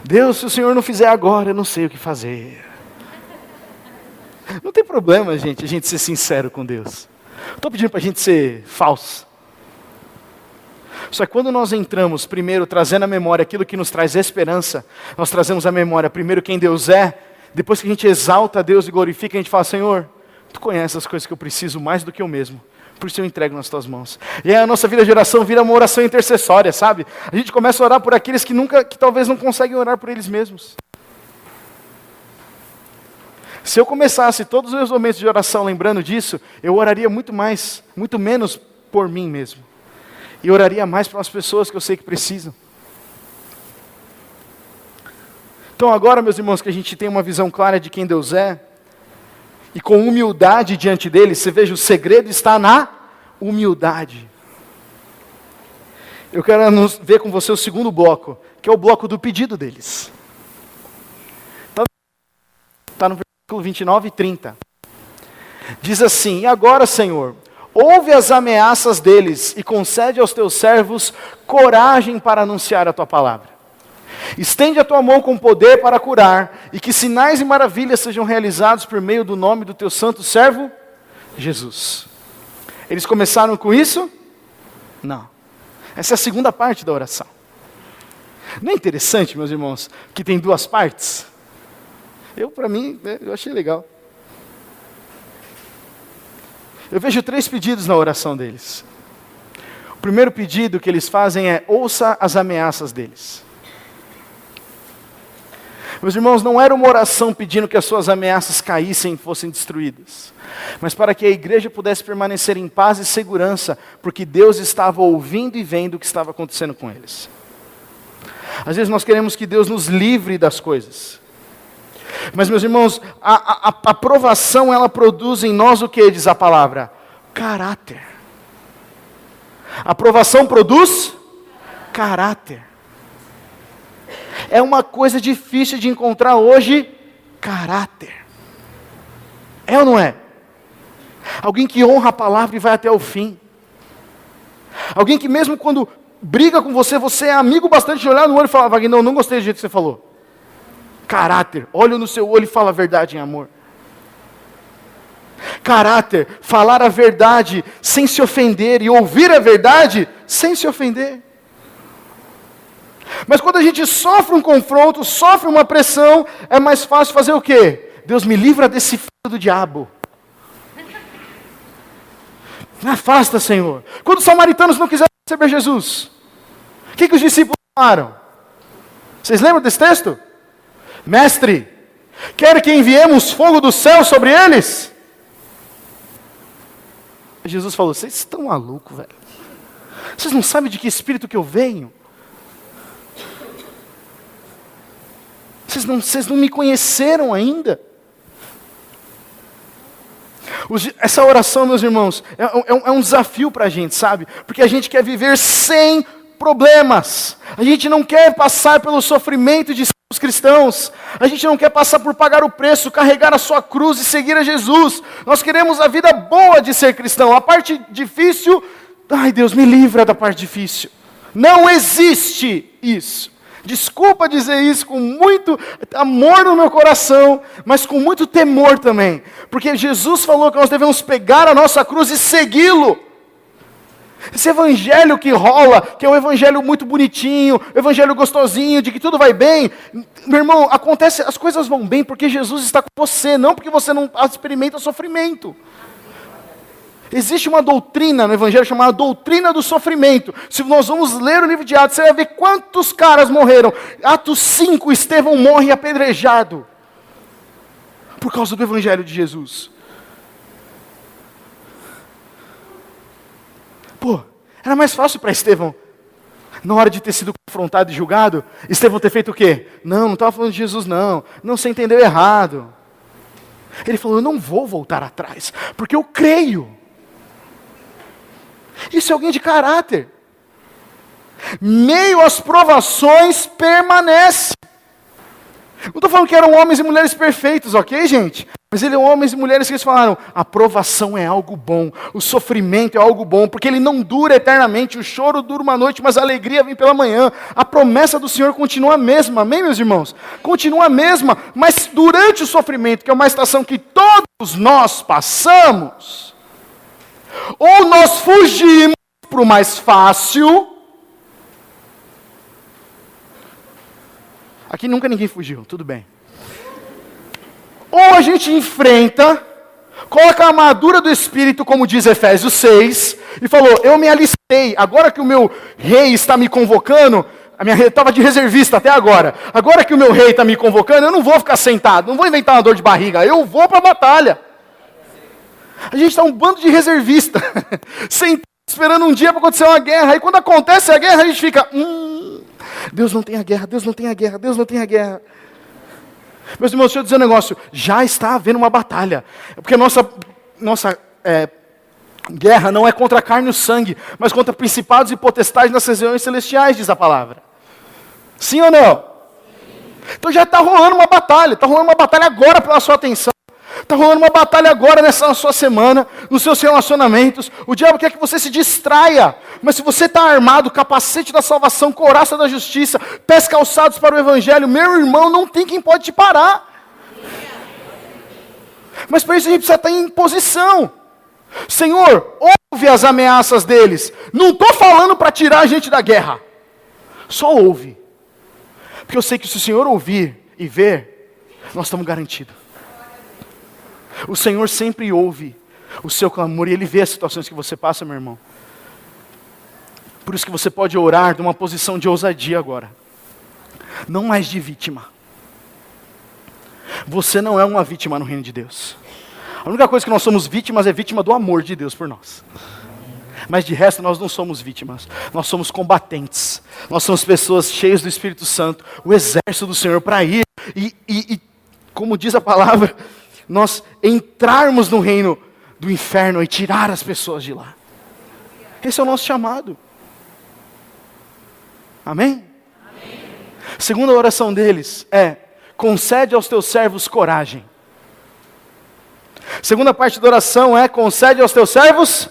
Deus, se o Senhor não fizer agora, eu não sei o que fazer. Não tem problema, gente, a gente ser sincero com Deus. Não estou pedindo para a gente ser falso. Só que quando nós entramos, primeiro, trazendo à memória aquilo que nos traz esperança, nós trazemos à memória, primeiro, quem Deus é, depois que a gente exalta a Deus e glorifica, a gente fala, Senhor, Tu conheces as coisas que eu preciso mais do que eu mesmo. Por isso eu entrego nas Tuas mãos. E aí a nossa vida de oração vira uma oração intercessória, sabe? A gente começa a orar por aqueles que talvez não conseguem orar por eles mesmos. Se eu começasse todos os meus momentos de oração lembrando disso, eu oraria muito menos por mim mesmo. E oraria mais pelas pessoas que eu sei que precisam. Então agora, meus irmãos, que a gente tem uma visão clara de quem Deus é, e com humildade diante dele, você veja, o segredo está na humildade. Eu quero ver com você o segundo bloco, que é o bloco do pedido deles. Está no versículo 29 e 30. Diz assim, e agora, Senhor, ouve as ameaças deles e concede aos teus servos coragem para anunciar a tua palavra. Estende a tua mão com poder para curar, e que sinais e maravilhas sejam realizados por meio do nome do teu santo servo, Jesus. Eles começaram com isso? Não. Essa é a segunda parte da oração. Não é interessante, meus irmãos, que tem duas partes? Para mim, eu achei legal. Eu vejo 3 pedidos na oração deles. O primeiro pedido que eles fazem é, ouça as ameaças deles. Meus irmãos, não era uma oração pedindo que as suas ameaças caíssem e fossem destruídas, mas para que a igreja pudesse permanecer em paz e segurança, porque Deus estava ouvindo e vendo o que estava acontecendo com eles. Às vezes nós queremos que Deus nos livre das coisas, mas meus irmãos, a provação ela produz em nós o que diz a palavra? Caráter. A provação produz caráter. É uma coisa difícil de encontrar hoje, caráter. É ou não é? Alguém que honra a palavra e vai até o fim. Alguém que mesmo quando briga com você, você é amigo bastante de olhar no olho e falar, Wagner, não gostei do jeito que você falou. Caráter, olha no seu olho e fala a verdade em amor. Caráter, falar a verdade sem se ofender e ouvir a verdade sem se ofender. Mas quando a gente sofre um confronto, sofre uma pressão, é mais fácil fazer o quê? Deus me livra desse filho do diabo. Me afasta, Senhor. Quando os samaritanos não quiseram receber Jesus, o que os discípulos falaram? Vocês lembram desse texto? Mestre, quer que enviemos fogo do céu sobre eles? Jesus falou, vocês estão malucos, velho. Vocês não sabem de que espírito que eu venho? Vocês não me conheceram ainda? Essa oração, meus irmãos, é um desafio para a gente, sabe? Porque a gente quer viver sem problemas. A gente não quer passar pelo sofrimento de sermos cristãos. A gente não quer passar por pagar o preço, carregar a sua cruz e seguir a Jesus. Nós queremos a vida boa de ser cristão. A parte difícil, ai Deus, me livra da parte difícil. Não existe isso. Desculpa dizer isso com muito amor no meu coração, mas com muito temor também. Porque Jesus falou que nós devemos pegar a nossa cruz e segui-lo. Esse evangelho que rola, que é um evangelho muito bonitinho, um evangelho gostosinho, de que tudo vai bem. Meu irmão, acontece, as coisas vão bem porque Jesus está com você, não porque você não experimenta sofrimento. Existe uma doutrina no Evangelho chamada doutrina do sofrimento. Se nós vamos ler o livro de Atos, você vai ver quantos caras morreram. Atos 5, Estevão morre apedrejado por causa do Evangelho de Jesus. Pô, era mais fácil para Estevão, na hora de ter sido confrontado e julgado, Estevão ter feito o quê? Não estava falando de Jesus não, você entendeu errado. Ele falou, eu não vou voltar atrás, porque eu creio. Isso é alguém de caráter. Meio às provações permanece. Não estou falando que eram homens e mulheres perfeitos, ok, gente? Mas eram homens e mulheres que eles falaram, a provação é algo bom, o sofrimento é algo bom, porque ele não dura eternamente, o choro dura uma noite, mas a alegria vem pela manhã. A promessa do Senhor continua a mesma, amém, meus irmãos? Continua a mesma, mas durante o sofrimento, que é uma estação que todos nós passamos, ou nós fugimos para o mais fácil. Aqui nunca ninguém fugiu, tudo bem. Ou a gente enfrenta, coloca a armadura do Espírito, como diz Efésios 6, e falou, eu me alistei, agora que o meu rei está me convocando, a minha estava de reservista até agora que o meu rei está me convocando, eu não vou ficar sentado, não vou inventar uma dor de barriga, eu vou para a batalha. A gente está um bando de reservista, sentado, esperando um dia para acontecer uma guerra, e quando acontece a guerra, a gente fica, Deus não tem a guerra, Deus não tem a guerra, Deus não tem a guerra. Meus irmãos, deixa eu dizer um negócio, já está havendo uma batalha, porque nossa guerra não é contra a carne e o sangue, mas contra principados e potestades nas regiões celestiais, diz a palavra. Sim ou não? Então já está rolando uma batalha agora pela sua atenção. Está rolando uma batalha agora nessa sua semana, nos seus relacionamentos. O diabo quer que você se distraia. Mas se você está armado, capacete da salvação, couraça da justiça, pés calçados para o evangelho, meu irmão, não tem quem pode te parar. Mas para isso a gente precisa estar em posição. Senhor, ouve as ameaças deles. Não estou falando para tirar a gente da guerra. Só ouve. Porque eu sei que se o Senhor ouvir e ver, nós estamos garantidos. O Senhor sempre ouve o seu clamor e Ele vê as situações que você passa, meu irmão. Por isso que você pode orar de uma posição de ousadia agora. Não mais de vítima. Você não é uma vítima no reino de Deus. A única coisa que nós somos vítimas é vítima do amor de Deus por nós. Mas de resto nós não somos vítimas. Nós somos combatentes. Nós somos pessoas cheias do Espírito Santo. O exército do Senhor para ir e como diz a palavra, nós entrarmos no reino do inferno e tirar as pessoas de lá. Esse é o nosso chamado. Amém? Amém. Segunda oração deles é, concede aos teus servos coragem. Segunda parte da oração é, concede aos teus servos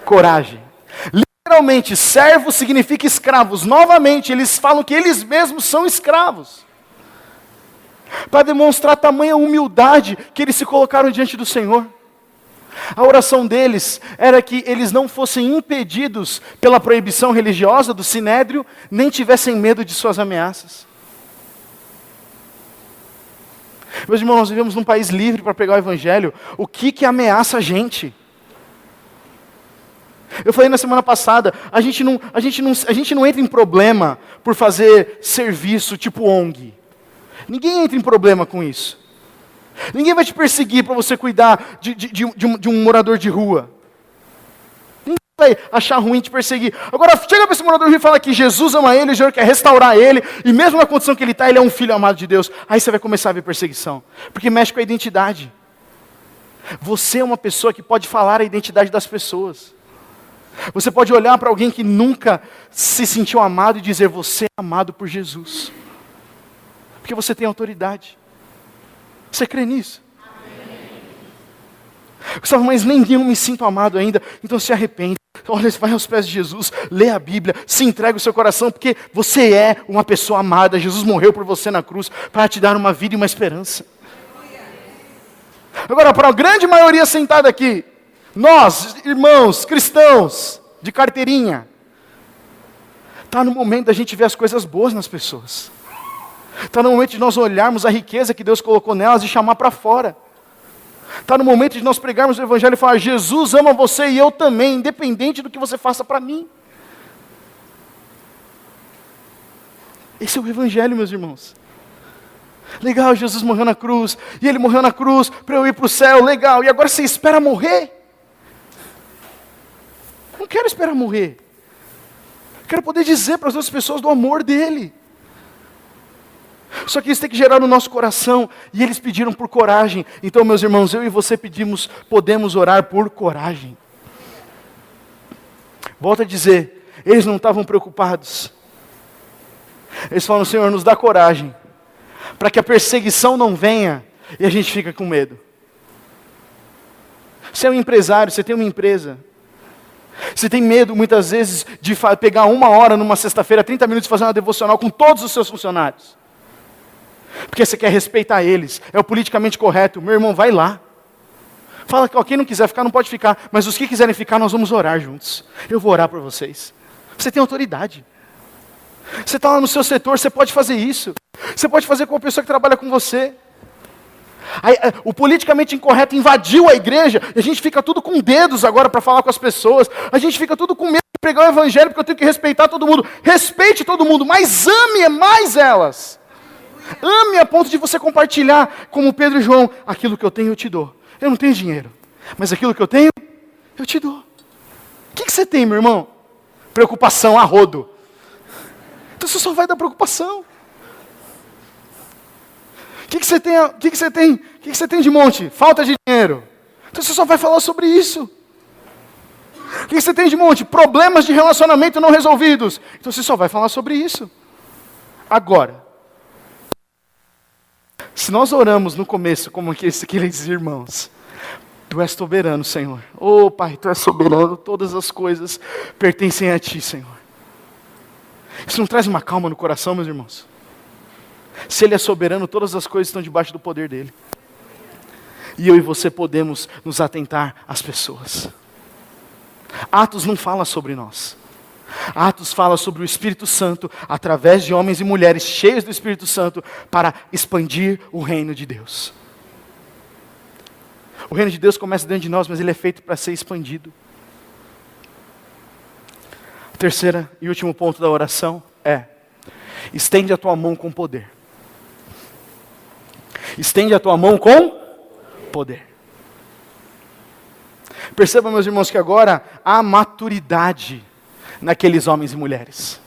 coragem. Literalmente, servo significa escravos. Novamente, eles falam que eles mesmos são escravos. Para demonstrar tamanha humildade que eles se colocaram diante do Senhor. A oração deles era que eles não fossem impedidos pela proibição religiosa do sinédrio, nem tivessem medo de suas ameaças. Meus irmãos, nós vivemos num país livre para pregar o evangelho. O que ameaça a gente? Eu falei na semana passada, a gente não entra em problema por fazer serviço tipo ONG. Ninguém entra em problema com isso. Ninguém vai te perseguir para você cuidar de um morador de rua. Ninguém vai achar ruim te perseguir. Agora, chega para esse morador de rua e fala que Jesus ama ele, o Senhor quer restaurar ele, e mesmo na condição que ele está, ele é um filho amado de Deus. Aí você vai começar a ver perseguição. Porque mexe com a identidade. Você é uma pessoa que pode falar a identidade das pessoas. Você pode olhar para alguém que nunca se sentiu amado e dizer, você é amado por Jesus. Porque você tem autoridade. Você crê nisso? Gustavo, mas nem eu me sinto amado ainda. Então se arrepende. Olha, vai aos pés de Jesus, lê a Bíblia, se entrega o seu coração, porque você é uma pessoa amada. Jesus morreu por você na cruz para te dar uma vida e uma esperança. Agora, para a grande maioria sentada aqui, nós, irmãos, cristãos, de carteirinha, está no momento da gente ver as coisas boas nas pessoas. Está no momento de nós olharmos a riqueza que Deus colocou nelas e chamar para fora. Está no momento de nós pregarmos o Evangelho e falar: Jesus ama você e eu também, independente do que você faça para mim. Esse é o Evangelho, meus irmãos. Legal, Jesus morreu na cruz, e Ele morreu na cruz para eu ir para o céu, legal. E agora você espera morrer? Não quero esperar morrer. Quero poder dizer para as outras pessoas do amor dEle. Só que isso tem que gerar no nosso coração, e eles pediram por coragem. Então, meus irmãos, eu e você podemos orar por coragem. Volto a dizer, eles não estavam preocupados. Eles falaram: Senhor, nos dá coragem, para que a perseguição não venha e a gente fica com medo. Você é um empresário, você tem uma empresa. Você tem medo, muitas vezes, de pegar 1 hora numa sexta-feira, 30 minutos, e fazer uma devocional com todos os seus funcionários. Porque você quer respeitar eles, é o politicamente correto. Meu irmão, vai lá. Fala que quem não quiser ficar, não pode ficar. Mas os que quiserem ficar, nós vamos orar juntos. Eu vou orar por vocês. Você tem autoridade. Você está lá no seu setor, você pode fazer isso. Você pode fazer com a pessoa que trabalha com você. Aí, o politicamente incorreto invadiu a igreja, e a gente fica tudo com dedos agora para falar com as pessoas. A gente fica tudo com medo de pregar o Evangelho, porque eu tenho que respeitar todo mundo. Respeite todo mundo, mas ame mais elas. Ame a ponto de você compartilhar, como Pedro e João: aquilo que eu tenho eu te dou. Eu não tenho dinheiro, mas aquilo que eu tenho, eu te dou. O que você tem, meu irmão? Preocupação a rodo. Então você só vai dar preocupação. O que você tem? O que você tem de monte? Falta de dinheiro. Então você só vai falar sobre isso. O que você tem de monte? Problemas de relacionamento não resolvidos. Então você só vai falar sobre isso. Agora, se nós oramos no começo, como aqueles irmãos: Tu és soberano, Senhor. Oh, Pai, Tu és soberano, todas as coisas pertencem a Ti, Senhor. Isso não traz uma calma no coração, meus irmãos? Se Ele é soberano, todas as coisas estão debaixo do poder dEle. E eu e você podemos nos atentar às pessoas. Atos não fala sobre nós. Atos fala sobre o Espírito Santo, através de homens e mulheres cheios do Espírito Santo, para expandir o reino de Deus. O reino de Deus começa dentro de nós, mas ele é feito para ser expandido. O terceiro e último ponto da oração é: estende a tua mão com poder. Estende a tua mão com poder. Perceba, meus irmãos, que agora há maturidade naqueles homens e mulheres.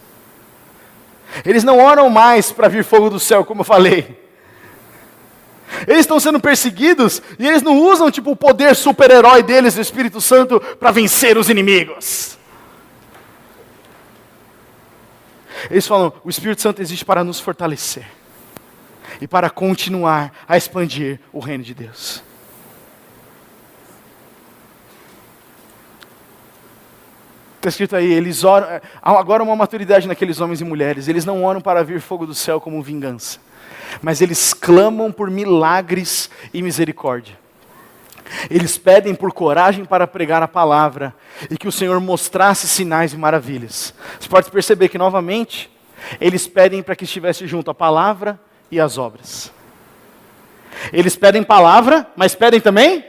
Eles não oram mais para vir fogo do céu, como eu falei. Eles estão sendo perseguidos e eles não usam o poder super-herói deles, do Espírito Santo, para vencer os inimigos. Eles falam: o Espírito Santo existe para nos fortalecer e para continuar a expandir o reino de Deus. Está escrito aí, eles oram, há agora uma maturidade naqueles homens e mulheres. Eles não oram para vir fogo do céu como vingança, mas eles clamam por milagres e misericórdia. Eles pedem por coragem para pregar a palavra e que o Senhor mostrasse sinais e maravilhas. Você pode perceber que, novamente, eles pedem para que estivesse junto a palavra e as obras. Eles pedem palavra, mas pedem também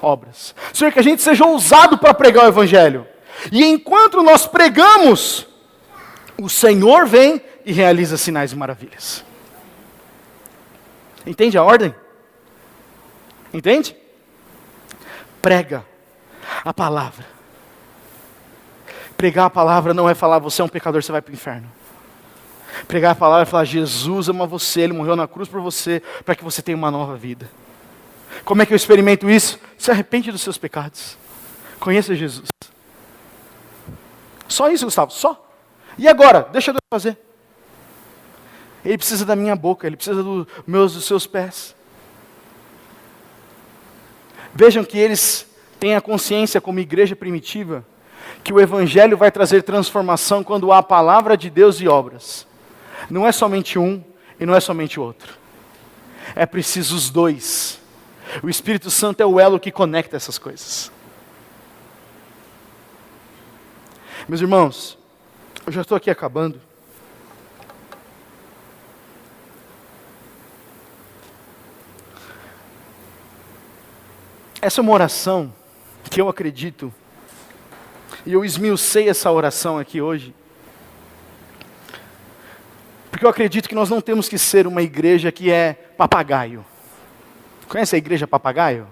obras. Senhor, que a gente seja ousado para pregar o Evangelho. E enquanto nós pregamos, o Senhor vem e realiza sinais e maravilhas. Entende a ordem? Entende? Prega a palavra. Pregar a palavra não é falar: você é um pecador, você vai para o inferno. Pregar a palavra é falar: Jesus ama você, Ele morreu na cruz por você, para que você tenha uma nova vida. Como é que eu experimento isso? Se arrepende dos seus pecados. Conheça Jesus. Só isso, Gustavo, só. E agora? Deixa Deus fazer. Ele precisa da minha boca, Ele precisa dos seus pés. Vejam que eles têm a consciência, como igreja primitiva, que o Evangelho vai trazer transformação quando há a palavra de Deus e obras. Não é somente um e não é somente outro. É preciso os dois. O Espírito Santo é o elo que conecta essas coisas. Meus irmãos, eu já estou aqui acabando. Essa é uma oração que eu acredito, e eu esmiucei essa oração aqui hoje, porque eu acredito que nós não temos que ser uma igreja que é papagaio. Conhece a igreja papagaio?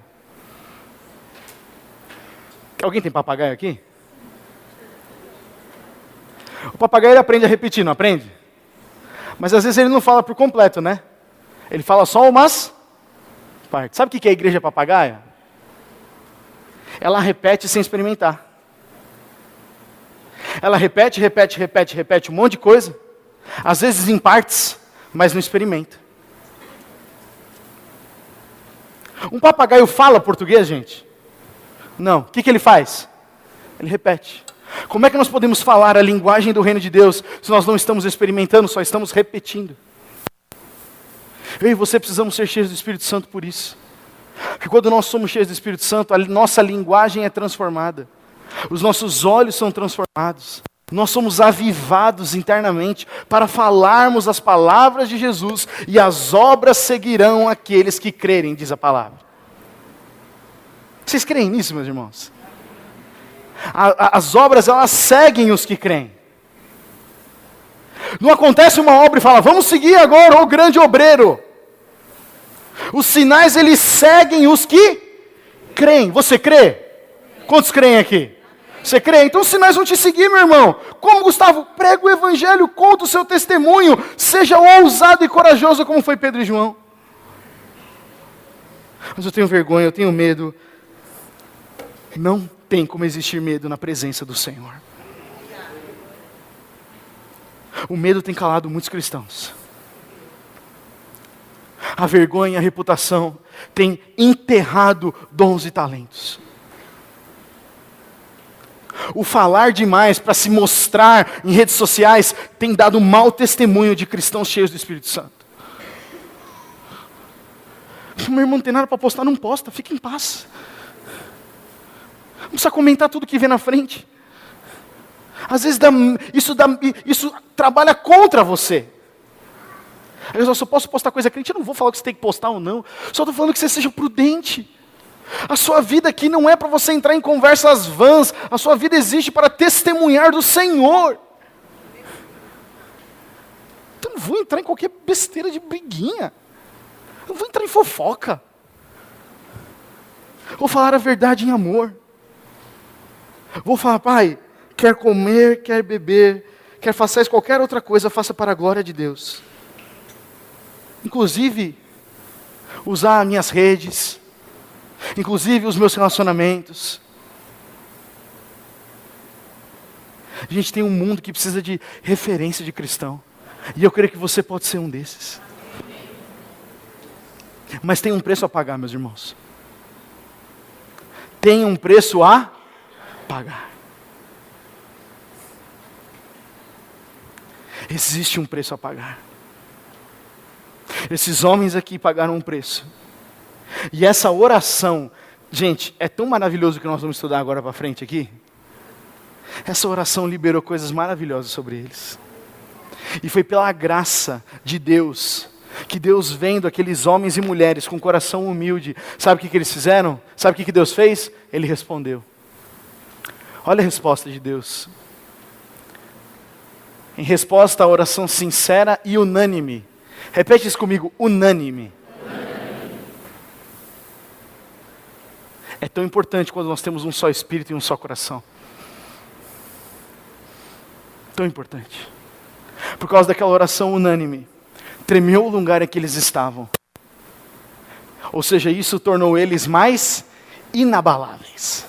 Alguém tem papagaio aqui? O papagaio ele aprende a repetir, não aprende? Mas às vezes ele não fala por completo, né? Ele fala só umas partes. Sabe o que é a igreja papagaia? Ela repete sem experimentar. Ela repete um monte de coisa. Às vezes em partes, mas não experimenta. Um papagaio fala português, gente? Não. O que ele faz? Ele repete. Como é que nós podemos falar a linguagem do reino de Deus se nós não estamos experimentando, só estamos repetindo? Eu e você precisamos ser cheios do Espírito Santo por isso. Porque quando nós somos cheios do Espírito Santo, a nossa linguagem é transformada. Os nossos olhos são transformados. Nós somos avivados internamente para falarmos as palavras de Jesus e as obras seguirão aqueles que crerem, diz a palavra. Vocês creem nisso, meus irmãos? As obras, elas seguem os que creem. Não acontece uma obra e fala, vamos seguir agora o grande obreiro. Os sinais, eles seguem os que creem. Você crê? Quantos creem aqui? Você crê? Então os sinais vão te seguir, meu irmão. Como, Gustavo? Prega o evangelho, conta o seu testemunho. Seja ousado e corajoso como foi Pedro e João. Mas eu tenho vergonha, eu tenho medo. Não tem como existir medo na presença do Senhor. O medo tem calado muitos cristãos. A vergonha e a reputação têm enterrado dons e talentos. O falar demais para se mostrar em redes sociais tem dado mau testemunho de cristãos cheios do Espírito Santo. Meu irmão, não tem nada para postar, não posta, fica em paz. Não precisa comentar tudo que vê na frente. Às vezes isso trabalha contra você. Eu só posso postar coisa crente, eu não vou falar que você tem que postar ou não. Só estou falando que você seja prudente. A sua vida aqui não é para você entrar em conversas vãs. A sua vida existe para testemunhar do Senhor. Então não vou entrar em qualquer besteira de briguinha. Não vou entrar em fofoca. Vou falar a verdade em amor. Vou falar, pai, quer comer, quer beber, quer fazer qualquer outra coisa, faça para a glória de Deus. Inclusive, usar minhas redes, inclusive os meus relacionamentos. A gente tem um mundo que precisa de referência de cristão. E eu creio que você pode ser um desses. Mas tem um preço a pagar, meus irmãos. Tem um preço a pagar. Existe um preço a pagar. Esses homens aqui pagaram um preço. E essa oração, gente, é tão maravilhoso que nós vamos estudar agora para frente aqui. Essa oração liberou coisas maravilhosas sobre eles. E foi pela graça de Deus, que Deus vendo aqueles homens e mulheres com coração humilde, sabe o que eles fizeram? Sabe o que Deus fez? Ele respondeu. Olha a resposta de Deus. Em resposta à oração sincera e unânime. Repete isso comigo, unânime. É tão importante quando nós temos um só espírito e um só coração. Tão importante. Por causa daquela oração unânime, tremeu o lugar em que eles estavam. Ou seja, isso tornou eles mais inabaláveis.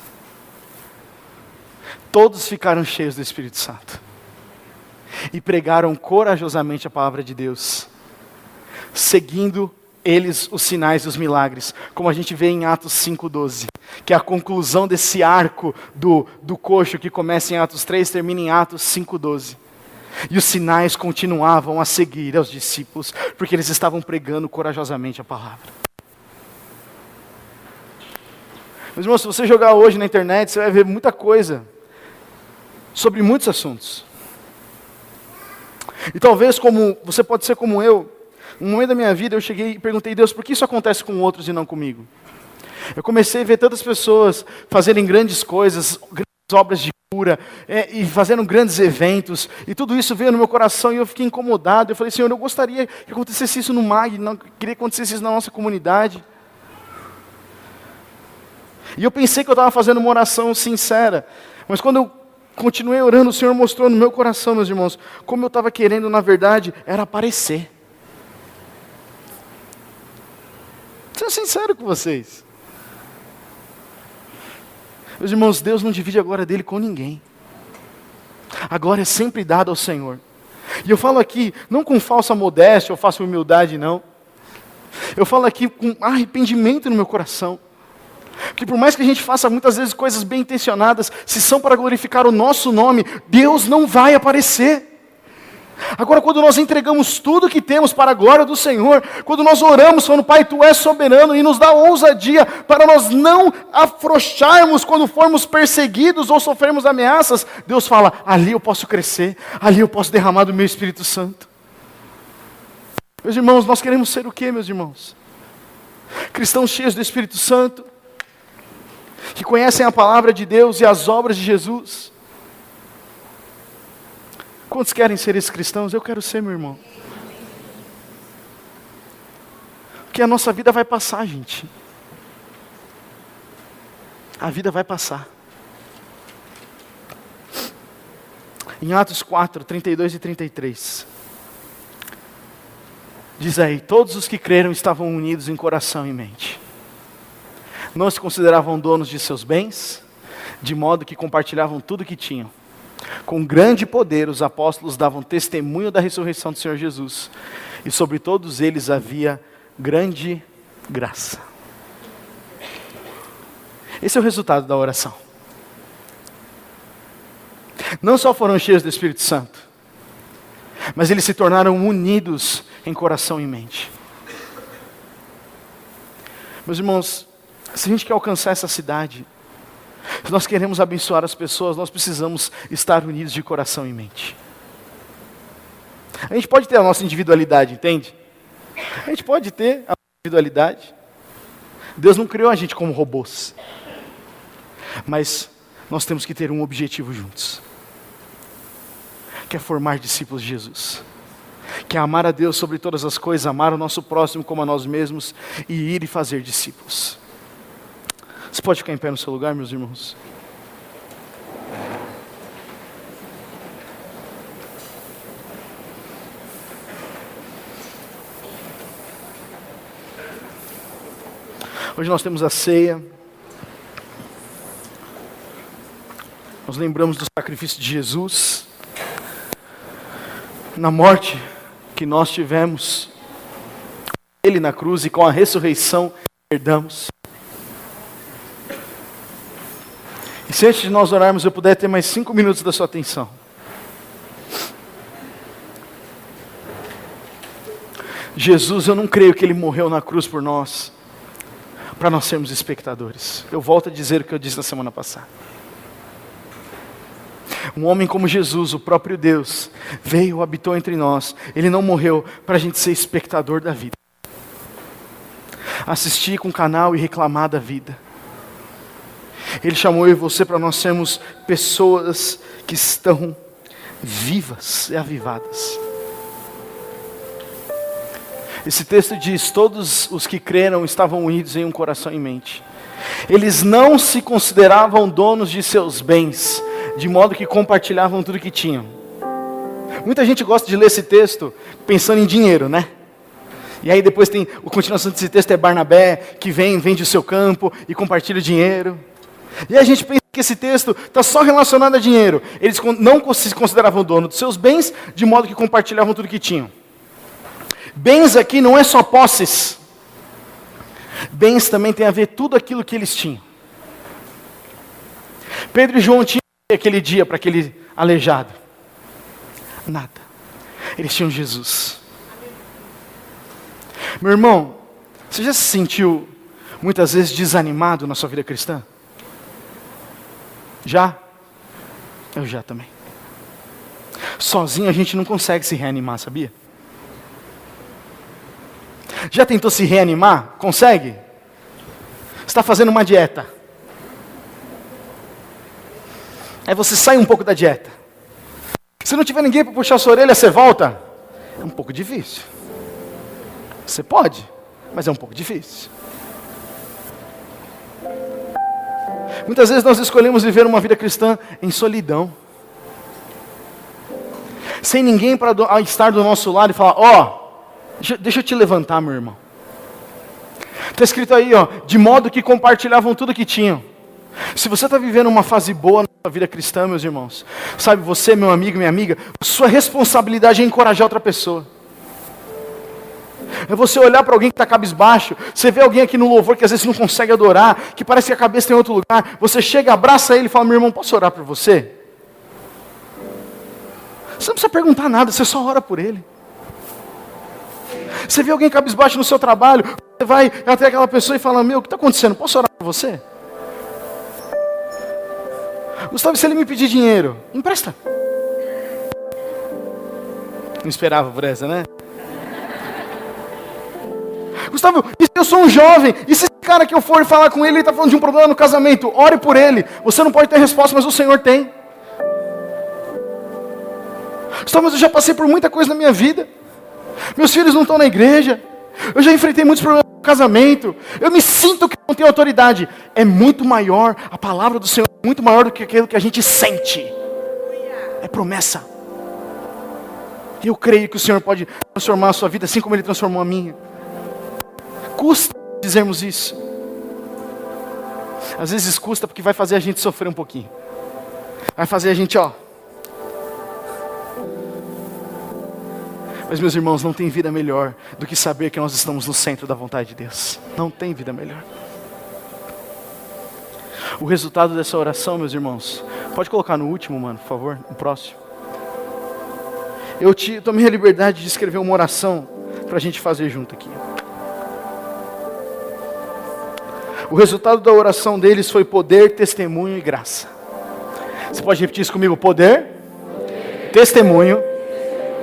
Todos ficaram cheios do Espírito Santo. E pregaram corajosamente a palavra de Deus. Seguindo eles os sinais e os milagres, como a gente vê em Atos 5:12, que é a conclusão desse arco do coxo que começa em Atos 3, termina em Atos 5:12. E os sinais continuavam a seguir aos discípulos, porque eles estavam pregando corajosamente a palavra. Meus irmãos, se você jogar hoje na internet, você vai ver muita coisa sobre muitos assuntos. E talvez você pode ser como eu. No momento da minha vida eu cheguei e perguntei, Deus, por que isso acontece com outros e não comigo? Eu comecei a ver tantas pessoas fazerem grandes coisas, grandes obras de cura, e fazendo grandes eventos, e tudo isso veio no meu coração e eu fiquei incomodado. Eu falei, Senhor, eu gostaria que acontecesse isso no MAG, não queria que acontecesse isso na nossa comunidade. E eu pensei que eu estava fazendo uma oração sincera, mas quando eu continuei orando, o Senhor mostrou no meu coração, meus irmãos, como eu estava querendo, na verdade, era aparecer. Sendo sincero com vocês. Meus irmãos, Deus não divide a glória dele com ninguém. A glória é sempre dada ao Senhor. E eu falo aqui, não com falsa modéstia ou falsa humildade, não. Eu falo aqui com arrependimento no meu coração. Porque por mais que a gente faça muitas vezes coisas bem intencionadas, se são para glorificar o nosso nome, Deus não vai aparecer. Agora, quando nós entregamos tudo que temos para a glória do Senhor, quando nós oramos falando, Pai, Tu és soberano, e nos dá ousadia para nós não afrouxarmos quando formos perseguidos ou sofrermos ameaças, Deus fala, ali eu posso crescer, ali eu posso derramar do meu Espírito Santo. Meus irmãos, nós queremos ser o quê, meus irmãos? Cristãos cheios do Espírito Santo, que conhecem a palavra de Deus e as obras de Jesus. Quantos querem ser esses cristãos? Eu quero ser, meu irmão. Porque a nossa vida vai passar, gente. A vida vai passar. Em Atos 4, 32 e 33. Diz aí, todos os que creram estavam unidos em coração e mente. Não se consideravam donos de seus bens, de modo que compartilhavam tudo que tinham. Com grande poder, os apóstolos davam testemunho da ressurreição do Senhor Jesus. E sobre todos eles havia grande graça. Esse é o resultado da oração. Não só foram cheios do Espírito Santo, mas eles se tornaram unidos em coração e mente. Meus irmãos, se a gente quer alcançar essa cidade, se nós queremos abençoar as pessoas, nós precisamos estar unidos de coração e mente. A gente pode ter a nossa individualidade, entende? A gente pode ter a individualidade. Deus não criou a gente como robôs. Mas nós temos que ter um objetivo juntos. Que é formar discípulos de Jesus. Que é amar a Deus sobre todas as coisas, amar o nosso próximo como a nós mesmos e ir e fazer discípulos. Você pode ficar em pé no seu lugar, meus irmãos? Hoje nós temos a ceia. Nós lembramos do sacrifício de Jesus. Na morte que nós tivemos, Ele na cruz e com a ressurreição, herdamos. E se antes de nós orarmos eu puder ter mais 5 minutos da sua atenção. Jesus, eu não creio que Ele morreu na cruz por nós, para nós sermos espectadores. Eu volto a dizer o que eu disse na semana passada. Um homem como Jesus, o próprio Deus, veio, habitou entre nós. Ele não morreu para a gente ser espectador da vida. Assistir com o canal e reclamar da vida. Ele chamou eu e você para nós sermos pessoas que estão vivas e avivadas. Esse texto diz, todos os que creram estavam unidos em um coração e mente. Eles não se consideravam donos de seus bens, de modo que compartilhavam tudo que tinham. Muita gente gosta de ler esse texto pensando em dinheiro, né? E aí depois tem, a continuação desse texto é Barnabé, que vende o seu campo e compartilha o dinheiro. E a gente pensa que esse texto está só relacionado a dinheiro. Eles não se consideravam dono dos seus bens, de modo que compartilhavam tudo que tinham. Bens aqui não é só posses. Bens também tem a ver tudo aquilo que eles tinham. Pedro e João tinham aquele dia para aquele aleijado? Nada. Eles tinham Jesus. Meu irmão, você já se sentiu muitas vezes desanimado na sua vida cristã? Já? Eu já também. Sozinho a gente não consegue se reanimar, sabia? Já tentou se reanimar? Consegue? Você está fazendo uma dieta. Aí você sai um pouco da dieta. Se não tiver ninguém para puxar a sua orelha, você volta? É um pouco difícil. Você pode, mas é um pouco difícil. Muitas vezes nós escolhemos viver uma vida cristã em solidão. Sem ninguém para estar do nosso lado e falar, deixa eu te levantar, meu irmão. Está escrito aí, de modo que compartilhavam tudo que tinham. Se você está vivendo uma fase boa na sua vida cristã, meus irmãos, sabe, você, meu amigo, minha amiga, sua responsabilidade é encorajar outra pessoa. É você olhar para alguém que está cabisbaixo, você vê alguém aqui no louvor que às vezes não consegue adorar, que parece que a cabeça tem em outro lugar, você chega, abraça ele e fala, meu irmão, posso orar por você? Você não precisa perguntar nada, você só ora por ele. Você vê alguém cabisbaixo no seu trabalho, você vai até aquela pessoa e fala, o que está acontecendo? Posso orar por você? Gustavo, se ele me pedir dinheiro, empresta. Não esperava por essa, né? Gustavo, e se eu sou um jovem, e se esse cara que eu for falar com ele está falando de um problema no casamento, ore por ele. Você não pode ter resposta, mas o Senhor tem. Gustavo, mas eu já passei por muita coisa na minha vida. Meus filhos não estão na igreja. Eu já enfrentei muitos problemas no casamento. Eu me sinto que não tenho autoridade. É muito maior, a palavra do Senhor é muito maior do que aquilo que a gente sente. É promessa. E eu creio que o Senhor pode transformar a sua vida assim como Ele transformou a minha. Custa dizermos isso. Às vezes custa porque vai fazer a gente sofrer um pouquinho. Vai fazer a gente, Mas meus irmãos, não tem vida melhor do que saber que nós estamos no centro da vontade de Deus. Não tem vida melhor. O resultado dessa oração, meus irmãos, pode colocar no último, mano, por favor, no próximo. Eu tomei a liberdade de escrever uma oração para a gente fazer junto aqui. O resultado da oração deles foi poder, testemunho e graça. Você pode repetir isso comigo? Poder, testemunho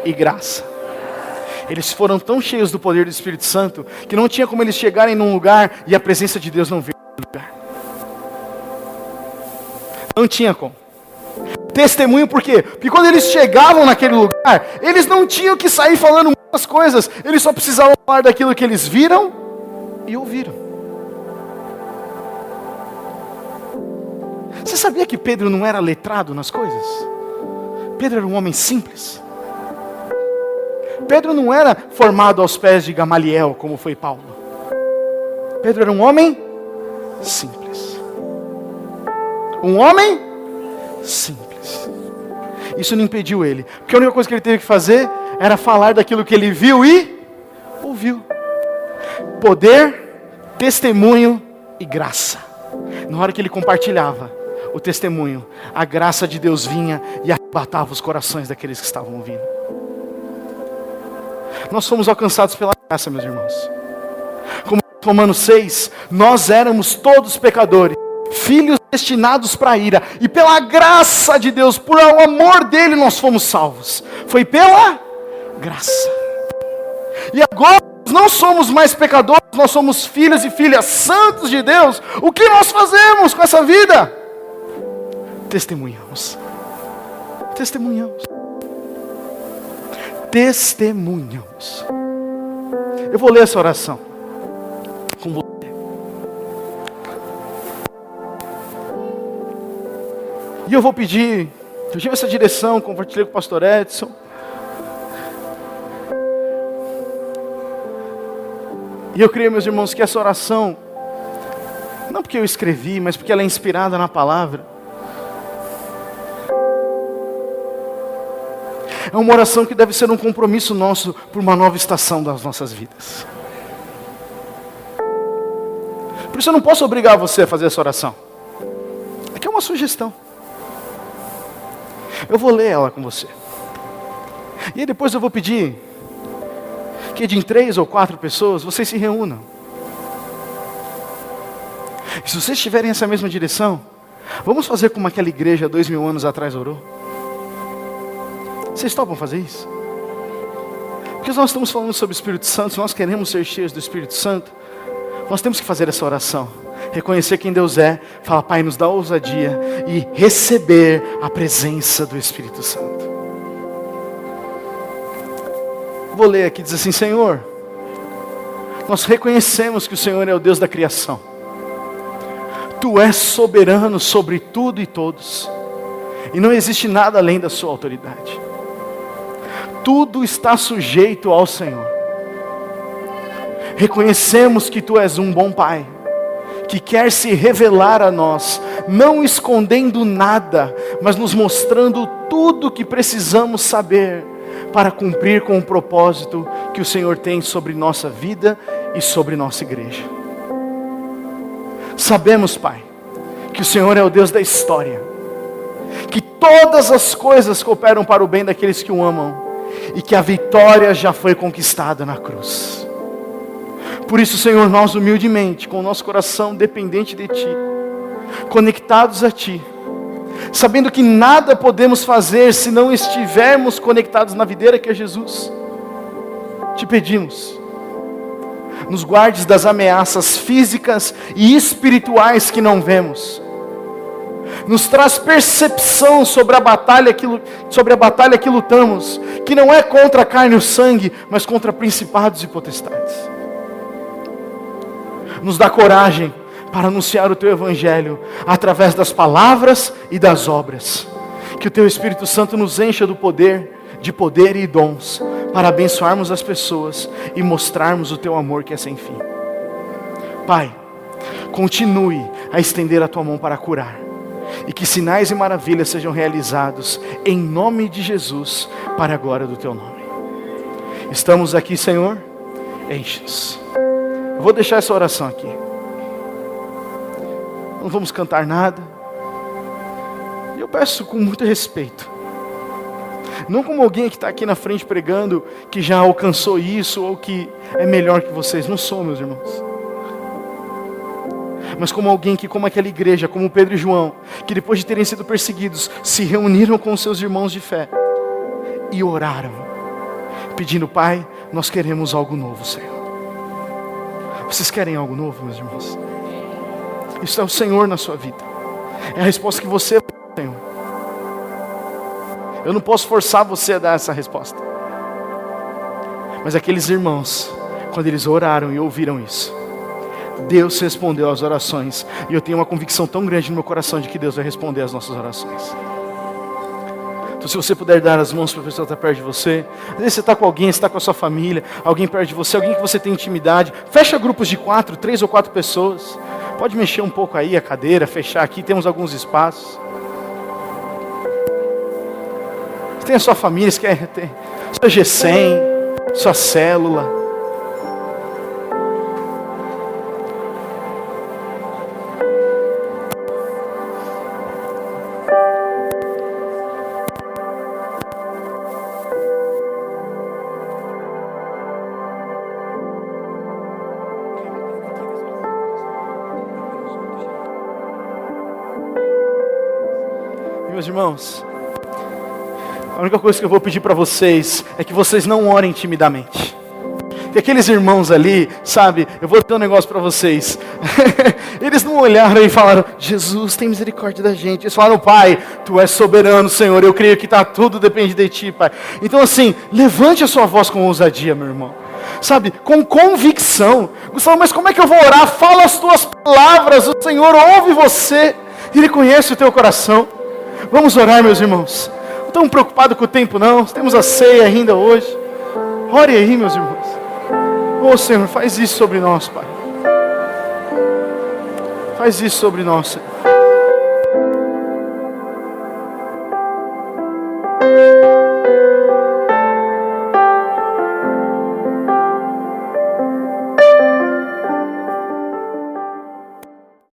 e graça. Eles foram tão cheios do poder do Espírito Santo que não tinha como eles chegarem num lugar e a presença de Deus não vir no lugar. Não tinha como. Testemunho por quê? Porque quando eles chegavam naquele lugar, eles não tinham que sair falando muitas coisas. Eles só precisavam falar daquilo que eles viram e ouviram. Você sabia que Pedro não era letrado nas coisas? Pedro era um homem simples. Pedro não era formado aos pés de Gamaliel, como foi Paulo. Pedro era um homem simples. Um homem simples. Isso não impediu ele. Porque a única coisa que ele teve que fazer era falar daquilo que ele viu e ouviu. Poder, testemunho e graça. Na hora que ele compartilhava o testemunho, a graça de Deus vinha e arrebatava os corações daqueles que estavam ouvindo. Nós fomos alcançados pela graça, meus irmãos. Como Romanos 6, nós éramos todos pecadores, filhos destinados para a ira, e pela graça de Deus, por o amor dele, nós fomos salvos. Foi pela graça. E agora nós não somos mais pecadores, nós somos filhos e filhas santos de Deus. O que nós fazemos com essa vida? Testemunhamos. Testemunhamos. Testemunhamos. Eu vou ler essa oração com você. E eu vou pedir, eu tive essa direção, compartilhei com o pastor Edson. E eu creio, meus irmãos, que essa oração, não porque eu escrevi, mas porque ela é inspirada na palavra. É uma oração que deve ser um compromisso nosso por uma nova estação das nossas vidas. Por isso eu não posso obrigar você a fazer essa oração. Aqui é uma sugestão. Eu vou ler ela com você. E aí depois eu vou pedir que de 3 ou 4 pessoas vocês se reúnam. E se vocês tiverem essa mesma direção, vamos fazer como aquela igreja 2000 anos atrás orou. Vocês topam fazer isso? Porque nós estamos falando sobre o Espírito Santo, se nós queremos ser cheios do Espírito Santo, nós temos que fazer essa oração. reconhecer quem Deus é, fala, Pai, nos dá ousadia e receber a presença do Espírito Santo. Vou ler aqui, diz assim, Senhor, nós reconhecemos que o Senhor é o Deus da criação. Tu és soberano sobre tudo e todos, e não existe nada além da sua autoridade. Tudo está sujeito ao Senhor. Reconhecemos que Tu és um bom Pai, que quer se revelar a nós, não escondendo nada, mas nos mostrando tudo o que precisamos saber, para cumprir com o propósito que o Senhor tem sobre nossa vida e sobre nossa igreja. Sabemos, Pai, que o Senhor é o Deus da história, que todas as coisas cooperam para o bem daqueles que o amam, e que a vitória já foi conquistada na cruz. Por isso, Senhor, nós humildemente, com o nosso coração dependente de Ti, conectados a Ti, sabendo que nada podemos fazer se não estivermos conectados na videira que é Jesus, te pedimos, nos guardes das ameaças físicas e espirituais que não vemos, nos traz percepção sobre a batalha que lutamos, que não é contra a carne e o sangue, mas contra principados e potestades. Nos dá coragem para anunciar o Teu Evangelho, através das palavras e das obras. Que o Teu Espírito Santo nos encha de poder e dons, para abençoarmos as pessoas e mostrarmos o Teu amor que é sem fim. Pai, continue a estender a Tua mão para curar, e que sinais e maravilhas sejam realizados, em nome de Jesus, para a glória do Teu nome. Estamos aqui, Senhor, enche-nos. Eu vou deixar essa oração aqui. Não vamos cantar nada. Eu peço com muito respeito, não como alguém que está aqui na frente pregando, que já alcançou isso, ou que é melhor que vocês. Não sou, meus irmãos. Mas como alguém que, como aquela igreja, como Pedro e João, que depois de terem sido perseguidos, se reuniram com seus irmãos de fé, e oraram, pedindo, Pai, nós queremos algo novo, Senhor. Vocês querem algo novo, meus irmãos? Isso é o Senhor na sua vida. É a resposta que você vai dar, Senhor. Eu não posso forçar você a dar essa resposta. Mas aqueles irmãos, quando eles oraram e ouviram isso, Deus respondeu às orações. E eu tenho uma convicção tão grande no meu coração de que Deus vai responder às nossas orações. Então, se você puder dar as mãos para a pessoa que está perto de você. Às vezes você está com alguém, você está com a sua família, alguém perto de você, alguém que você tem intimidade. Fecha grupos de 4, 3 ou 4 pessoas. Pode mexer um pouco aí a cadeira, fechar aqui, temos alguns espaços. Você tem a sua família, você quer ter sua G100, sua célula. Meus irmãos, a única coisa que eu vou pedir para vocês é que vocês não orem timidamente. E aqueles irmãos ali, sabe, eu vou ter um negócio para vocês. Eles não olharam e falaram, Jesus, tem misericórdia da gente. Eles falaram, Pai, Tu és soberano, Senhor, eu creio que tudo depende de Ti, Pai. Então assim, levante a sua voz com ousadia, meu irmão. Sabe, com convicção. Gustavo, mas como é que eu vou orar? Fala as Tuas palavras, o Senhor ouve você. Ele conhece o teu coração. Vamos orar, meus irmãos. Não estamos preocupados com o tempo, não. Temos a ceia ainda hoje. Ore aí, meus irmãos. Oh, Senhor, faz isso sobre nós, Pai. Faz isso sobre nós, Senhor.